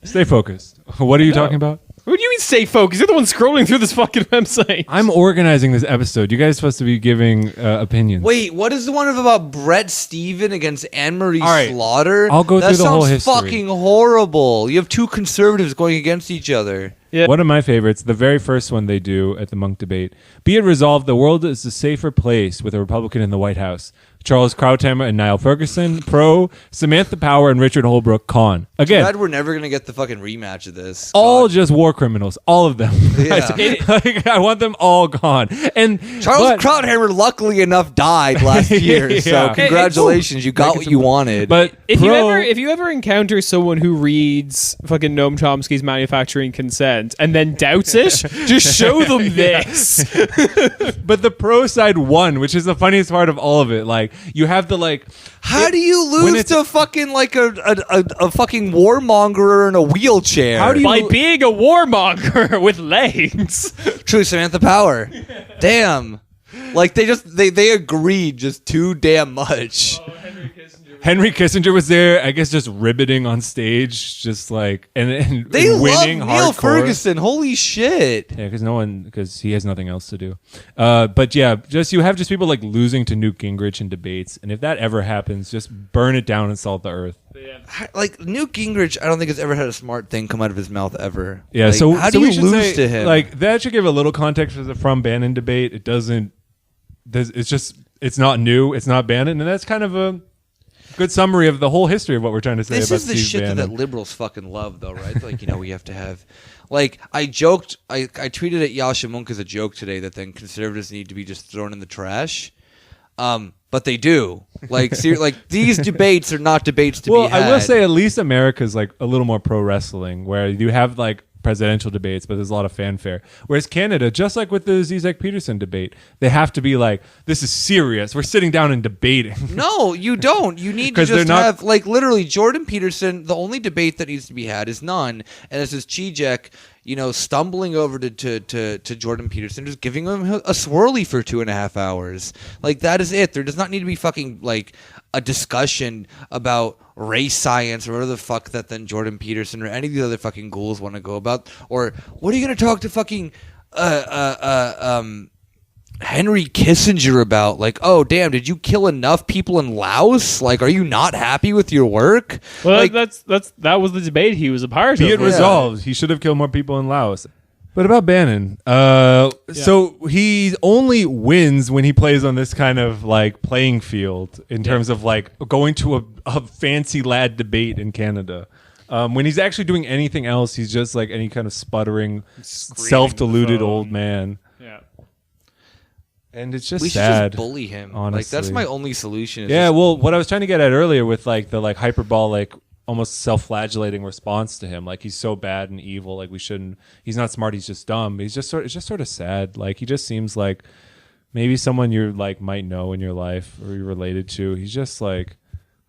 A: Stay focused. What are you talking about?
C: Who do you mean stay focused? You're the one scrolling through this fucking website.
A: I'm organizing this episode. You guys are supposed to be giving opinions.
B: Wait, what is the one about Brett Steven against Anne-Marie
A: right.
B: Slaughter?
A: I'll go through the whole history.
B: That sounds fucking horrible. You have two conservatives going against each other.
C: Yeah.
A: One of my favorites, the very first one they do at the monk debate. Be it resolved, the world is a safer place with a Republican in the White House. Charles Krauthammer and Niall Ferguson, pro. Samantha Power and Richard Holbrooke, con. Again,
B: Glad we're never going to get the fucking rematch of this.
A: all just war criminals. All of them.
B: Yeah.
A: I want them all gone. And
B: Charles Krauthammer, luckily enough, died last year. So
A: Yeah.
B: congratulations, you got what you wanted.
A: But
C: If you ever encounter someone who reads fucking Noam Chomsky's Manufacturing Consent and then doubts it, just show them this.
A: But the pro side won, which is the funniest part of all of it. Like, you have the like.
B: How do you lose to fucking like a fucking warmonger in a wheelchair?
A: How do you
C: By being a warmonger with legs.
B: Truly, Samantha Power. Damn. Like they agreed just too damn much.
A: Henry Kissinger was there, I guess, just ribbiting on stage, just like and
B: They
A: winning
B: love Neil
A: hardcore.
B: Ferguson. Holy shit.
A: Yeah, because he has nothing else to do. But yeah, you have people like losing to Newt Gingrich in debates, and if that ever happens, just burn it down and salt the earth.
B: Like Newt Gingrich, I don't think has ever had a smart thing come out of his mouth ever.
A: Yeah,
B: like,
A: so
B: how do
A: we
B: you
A: should
B: lose
A: say,
B: to him?
A: Like, that should give a little context for the From Bannon debate. It doesn't. It's not new. It's not Bannon, and that's kind of a good summary of the whole history of what we're trying to say
B: this
A: about
B: is the
A: Steve
B: shit
A: Bannon.
B: that liberals fucking love, though, right? Like, we have to have. Like, I joked, I tweeted at Yasha Monk as a joke today that then conservatives need to be just thrown in the trash. But they do. Like, like these debates are not debates to be had.
A: I will say at least America's like a little more pro wrestling, where you have like presidential debates, but there's a lot of fanfare. Whereas Canada, just like with the Zizek Peterson debate, they have to be like, this is serious. We're sitting down and debating.
B: No, you don't. You need to just have, like, literally, Jordan Peterson, the only debate that needs to be had is none. And this is Chijek, stumbling over to Jordan Peterson, just giving him a swirly for 2.5 hours. Like, that is it. There does not need to be fucking, like, a discussion about race science or whatever the fuck that then Jordan Peterson or any of the other fucking ghouls want to go about. Or what are you going to talk to fucking Henry Kissinger about? Like, oh damn, did you kill enough people in Laos? Like, are you not happy with your work?
C: Well,
B: like,
C: that was the debate he was a part of.
A: Be it resolved, he should have killed more people in Laos. But about Bannon, so he only wins when he plays on this kind of like playing field in terms of like going to a fancy lad debate in Canada. When he's actually doing anything else, he's just like any kind of sputtering, self-deluded old man.
C: Yeah.
A: And it's just
B: we should
A: sad.
B: just bully him.
A: Honestly.
B: Like, that's my only solution.
A: Yeah, well, what I was trying to get at earlier with like the like hyperbolic, almost self-flagellating response to him, like he's so bad and evil, like we shouldn't. He's not smart. He's just dumb. It's just sort of sad. Like he just seems like maybe someone you're like might know in your life or you're related to. He's just like.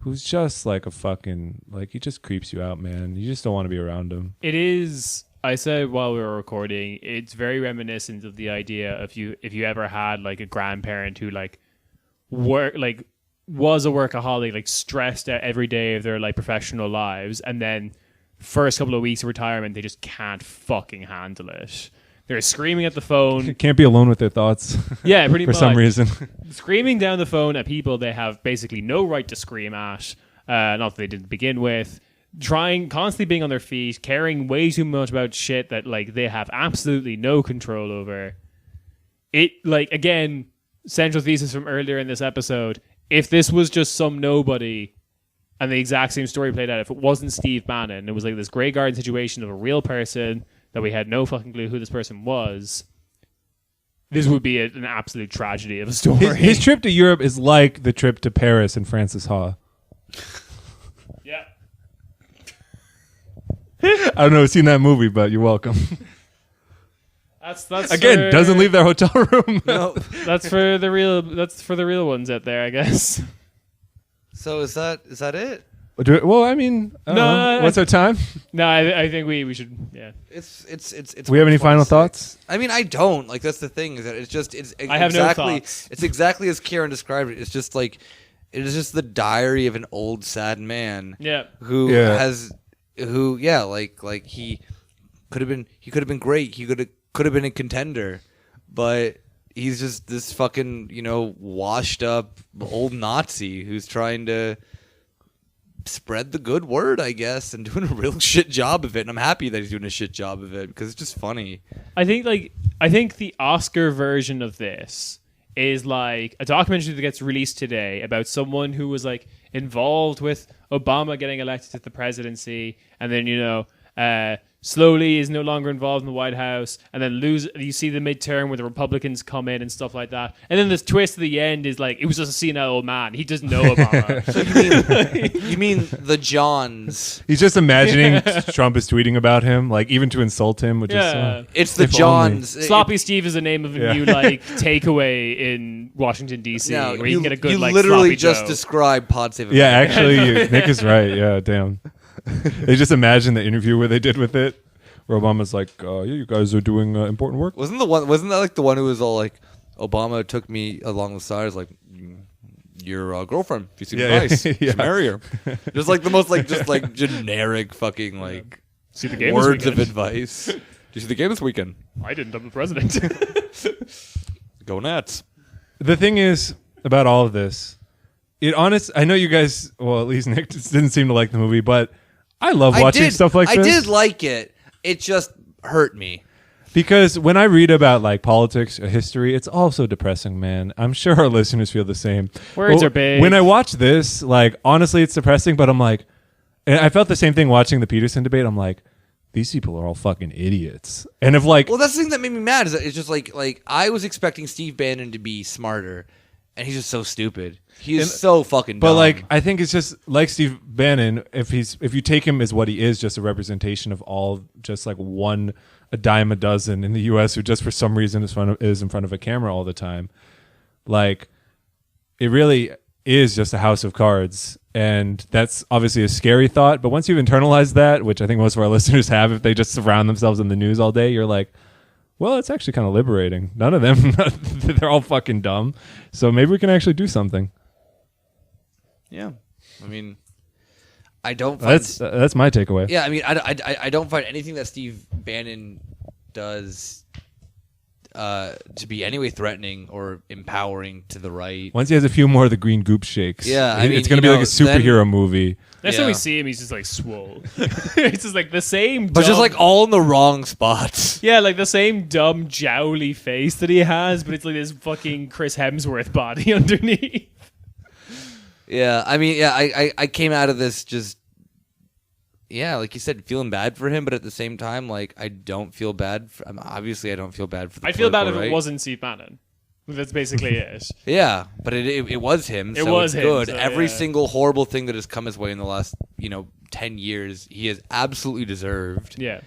A: Who's just like a fucking like he just creeps you out, man. You just don't want to be around him.
C: It is I said while we were recording, it's very reminiscent of the idea of if you ever had like a grandparent who like was a workaholic, like stressed out every day of their like professional lives, and then first couple of weeks of retirement they just can't fucking handle it. They're screaming at the phone.
A: Can't be alone with their thoughts.
C: Yeah, pretty
A: for
C: much.
A: some reason.
C: Screaming down the phone at people they have basically no right to scream at. Not that they didn't begin with. Constantly being on their feet, caring way too much about shit that like they have absolutely no control over. It like again, central thesis from earlier in this episode. If this was just some nobody, and the exact same story played out, if it wasn't Steve Bannon, it was like this Grey Garden situation of a real person that we had no fucking clue who this person was, this would be an absolute tragedy of a story.
A: His trip to Europe is like the trip to Paris and Francis Ha.
C: Yeah.
A: I don't know, I've seen that movie, but you're welcome.
C: That's
A: Again, doesn't leave their hotel room.
B: No.
C: That's for the real ones out there, I guess.
B: So is that it?
A: Well, I mean, I don't know. What's our time?
C: No, I think we should. Yeah.
B: It's.
A: Do we have any final
B: 1:26.
A: thoughts?
B: I mean, I don't. Like that's the thing is that it's.
C: I have no thoughts.
B: It's exactly as Ciaran described it. It's just like it is just the diary of an old sad man.
C: Yeah.
B: Who like he could have been great. He could have been a contender, but he's just this fucking washed up old Nazi who's trying to spread the good word, I guess, and doing a real shit job of it. And I'm happy that he's doing a shit job of it because it's just funny.
C: I think the Oscar version of this is like a documentary that gets released today about someone who was like involved with Obama getting elected to the presidency, and then slowly is no longer involved in the White House, and then you see the midterm where the Republicans come in and stuff like that, and then this twist at the end is like it was just a senile old man. He doesn't know Obama.
B: So you mean the Johns?
A: He's just imagining Trump is tweeting about him, like even to insult him, which is
B: it's the
A: if
B: Johns.
C: Sloppy Steve is the name of a new like takeaway in Washington D.C.
B: No,
C: where you can get a good
B: you
C: like
B: literally
C: sloppy
B: just
C: Joe.
B: described Pod Save
A: Yeah,
B: America.
A: actually, Nick is right. Yeah, damn. They just imagine the interview where they did with it, where Obama's like, "Yeah, you guys are doing important work."
B: Wasn't that like the one who was all like, Obama took me along the side, like, your girlfriend, if you seem nice, you should marry her. Just like the most like just like generic fucking like
C: See the game
B: words
C: this
B: of
C: weekend.
B: advice. Did you see the game this weekend?
C: I didn't. I'm the president.
B: Go Nats.
A: The thing is about all of this, I know you guys, well, at least Nick didn't seem to like the movie, but I love watching stuff like this.
B: I did like it. It just hurt me.
A: Because when I read about like politics or history, it's all so depressing, man. I'm sure our listeners feel the same.
C: Words are big.
A: When I watch this, like honestly, it's depressing, but I'm like, and I felt the same thing watching the Peterson debate. I'm like, these people are all fucking idiots. And if like,
B: Well, that's the thing that made me mad. Is that it's just like I was expecting Steve Bannon to be smarter, and he's just so stupid. He is so fucking dumb.
A: but like, I think it's just like Steve Bannon. If you take him as what he is, just a representation of all, just like a dime a dozen in the U.S. who just for some reason is in front of a camera all the time. Like, it really is just a house of cards, and that's obviously a scary thought. But once you've internalized that, which I think most of our listeners have, if they just surround themselves in the news all day, you're like, well, it's actually kind of liberating. None of them, they're all fucking dumb. So maybe we can actually do something.
B: yeah, I mean, I don't. Find,
A: That's my takeaway.
B: yeah, I mean, I don't find anything that Steve Bannon does to be anyway threatening or empowering to to the right.
A: Once he has a few more of the green goop shakes,
B: Yeah, I mean,
A: it's going to be like a superhero movie.
C: Next time we see him, he's just like swole. It's just like the same,
B: but just like all in the wrong spots.
C: yeah, like the same dumb jowly face that he has, but it's like this fucking Chris Hemsworth body underneath.
B: Yeah, I mean, yeah, I came out of this just, yeah, like you said, feeling bad for him, but at the same time, like I don't feel bad. Obviously, I don't feel bad for the.
C: I'd feel bad if
B: right.
C: it wasn't Steve Bannon. That's basically it.
B: Yeah, but it was him.
C: It
B: So
C: was
B: it's
C: him,
B: good.
C: so,
B: Every
C: yeah.
B: single horrible thing that has come his way in the last 10 years, he has absolutely deserved.
C: Yeah.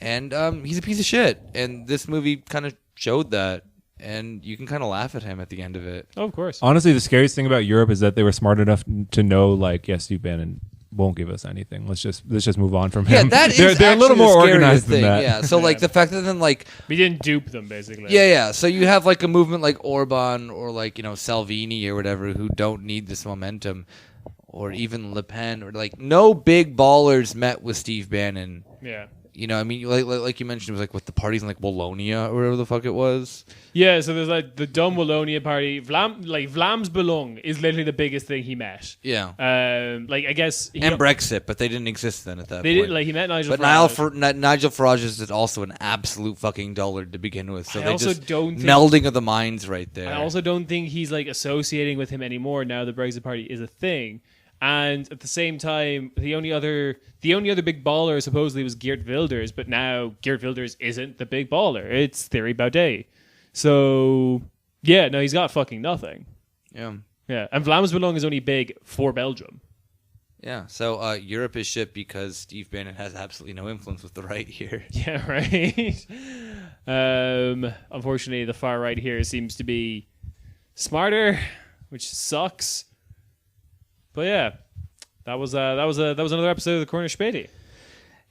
B: And he's a piece of shit. And this movie kind of showed that. And you can kind of laugh at him at the end of it.
C: Oh, of course.
A: Honestly, the scariest thing about Europe is that they were smart enough to know, like, yes, Steve Bannon won't give us anything. Let's just move on from
B: Yeah,
A: him.
B: that is
A: they're a little
B: actually
A: more
B: the scariest
A: organized
B: thing.
A: than that.
B: Yeah, so like the fact that then like
C: We didn't dupe them, basically.
B: yeah. So you have like a movement like Orban or like Salvini or whatever who don't need this momentum, or even Le Pen, or like no big ballers met with Steve Bannon.
C: Yeah.
B: I mean, like you mentioned, it was like with the parties in like Wallonia or whatever the fuck it was.
C: Yeah, so there's like the dumb Wallonia party. Vlaams Belang is literally the biggest thing he met.
B: Yeah.
C: I guess
B: And Brexit, but they didn't exist then at that
C: they
B: point.
C: did, like he met Nigel
B: But
C: Farage.
B: Nigel Farage is also an absolute fucking dullard to begin with. So
C: I
B: they
C: also
B: just
C: don't think-
B: melding of the minds right there.
C: I also don't think he's like associating with him anymore now the Brexit party is a thing. And at the same time, the only other big baller supposedly was Geert Wilders, but now Geert Wilders isn't the big baller. It's Thierry Baudet. So yeah, no, he's got fucking nothing.
B: Yeah.
C: Yeah, and Vlaams Belang is only big for Belgium.
B: Yeah. So Europe is shit because Steve Bannon has absolutely no influence with the right here.
C: Yeah, right. Unfortunately, the far right here seems to be smarter, which sucks. But yeah, that was another episode of the Corner Späti.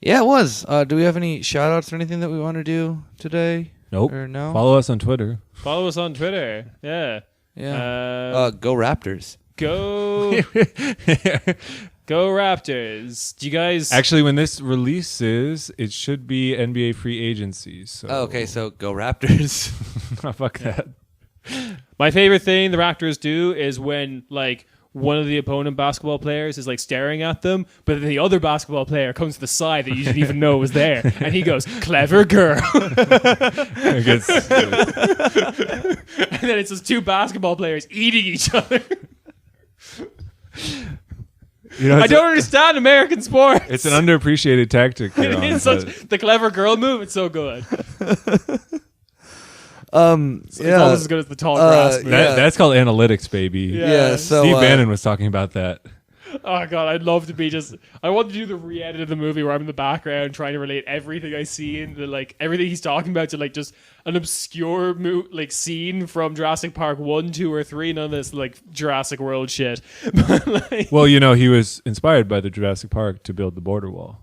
B: Yeah, it was. Do we have any shout outs or anything that we want to do today?
A: Nope.
B: Or no?
A: Follow us on Twitter.
C: Follow us on Twitter. Yeah.
B: Yeah. Go Raptors.
C: Go Go Raptors. Do you guys
A: Actually, when this releases, it should be NBA free agency. So
B: Oh, okay, so go Raptors.
A: fuck that.
C: My favorite thing the Raptors do is when like one of the opponent basketball players is like staring at them, but then the other basketball player comes to the side that you didn't even know was there, and he goes, "Clever girl."
A: I guess,
C: And then it's just two basketball players eating each other. I don't understand American sports.
A: It's an underappreciated tactic.
C: It
A: Ciaran,
C: is
A: but-
C: the clever girl move. It's so good. It's
B: yeah.
C: almost as good as the tall grass move.
B: yeah.
A: That's called analytics, baby.
C: Yeah.
B: So
A: Steve Bannon was talking about that.
C: Oh god, I'd love to be I want to do the re-edit of the movie where I'm in the background trying to relate everything I see in the like everything he's talking about to like just an obscure like scene from Jurassic Park 1, 2, or 3. None of this like Jurassic World shit. But, like,
A: Well, he was inspired by the Jurassic Park to build the border wall.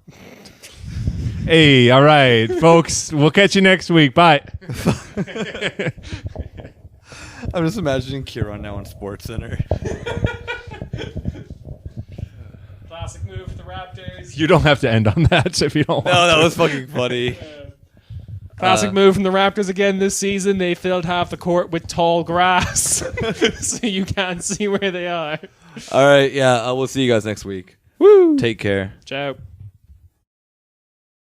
A: Hey, all right, folks. We'll catch you next week. Bye.
B: I'm just imagining Ciaran now on SportsCenter.
C: classic move for the Raptors.
A: You don't have to end on that if you don't want.
B: No, that was fucking funny.
C: Classic move from the Raptors again this season. They filled half the court with tall grass, so you can't see where they are.
B: All right, yeah, we'll see you guys next week.
C: Woo!
B: Take care.
C: Ciao.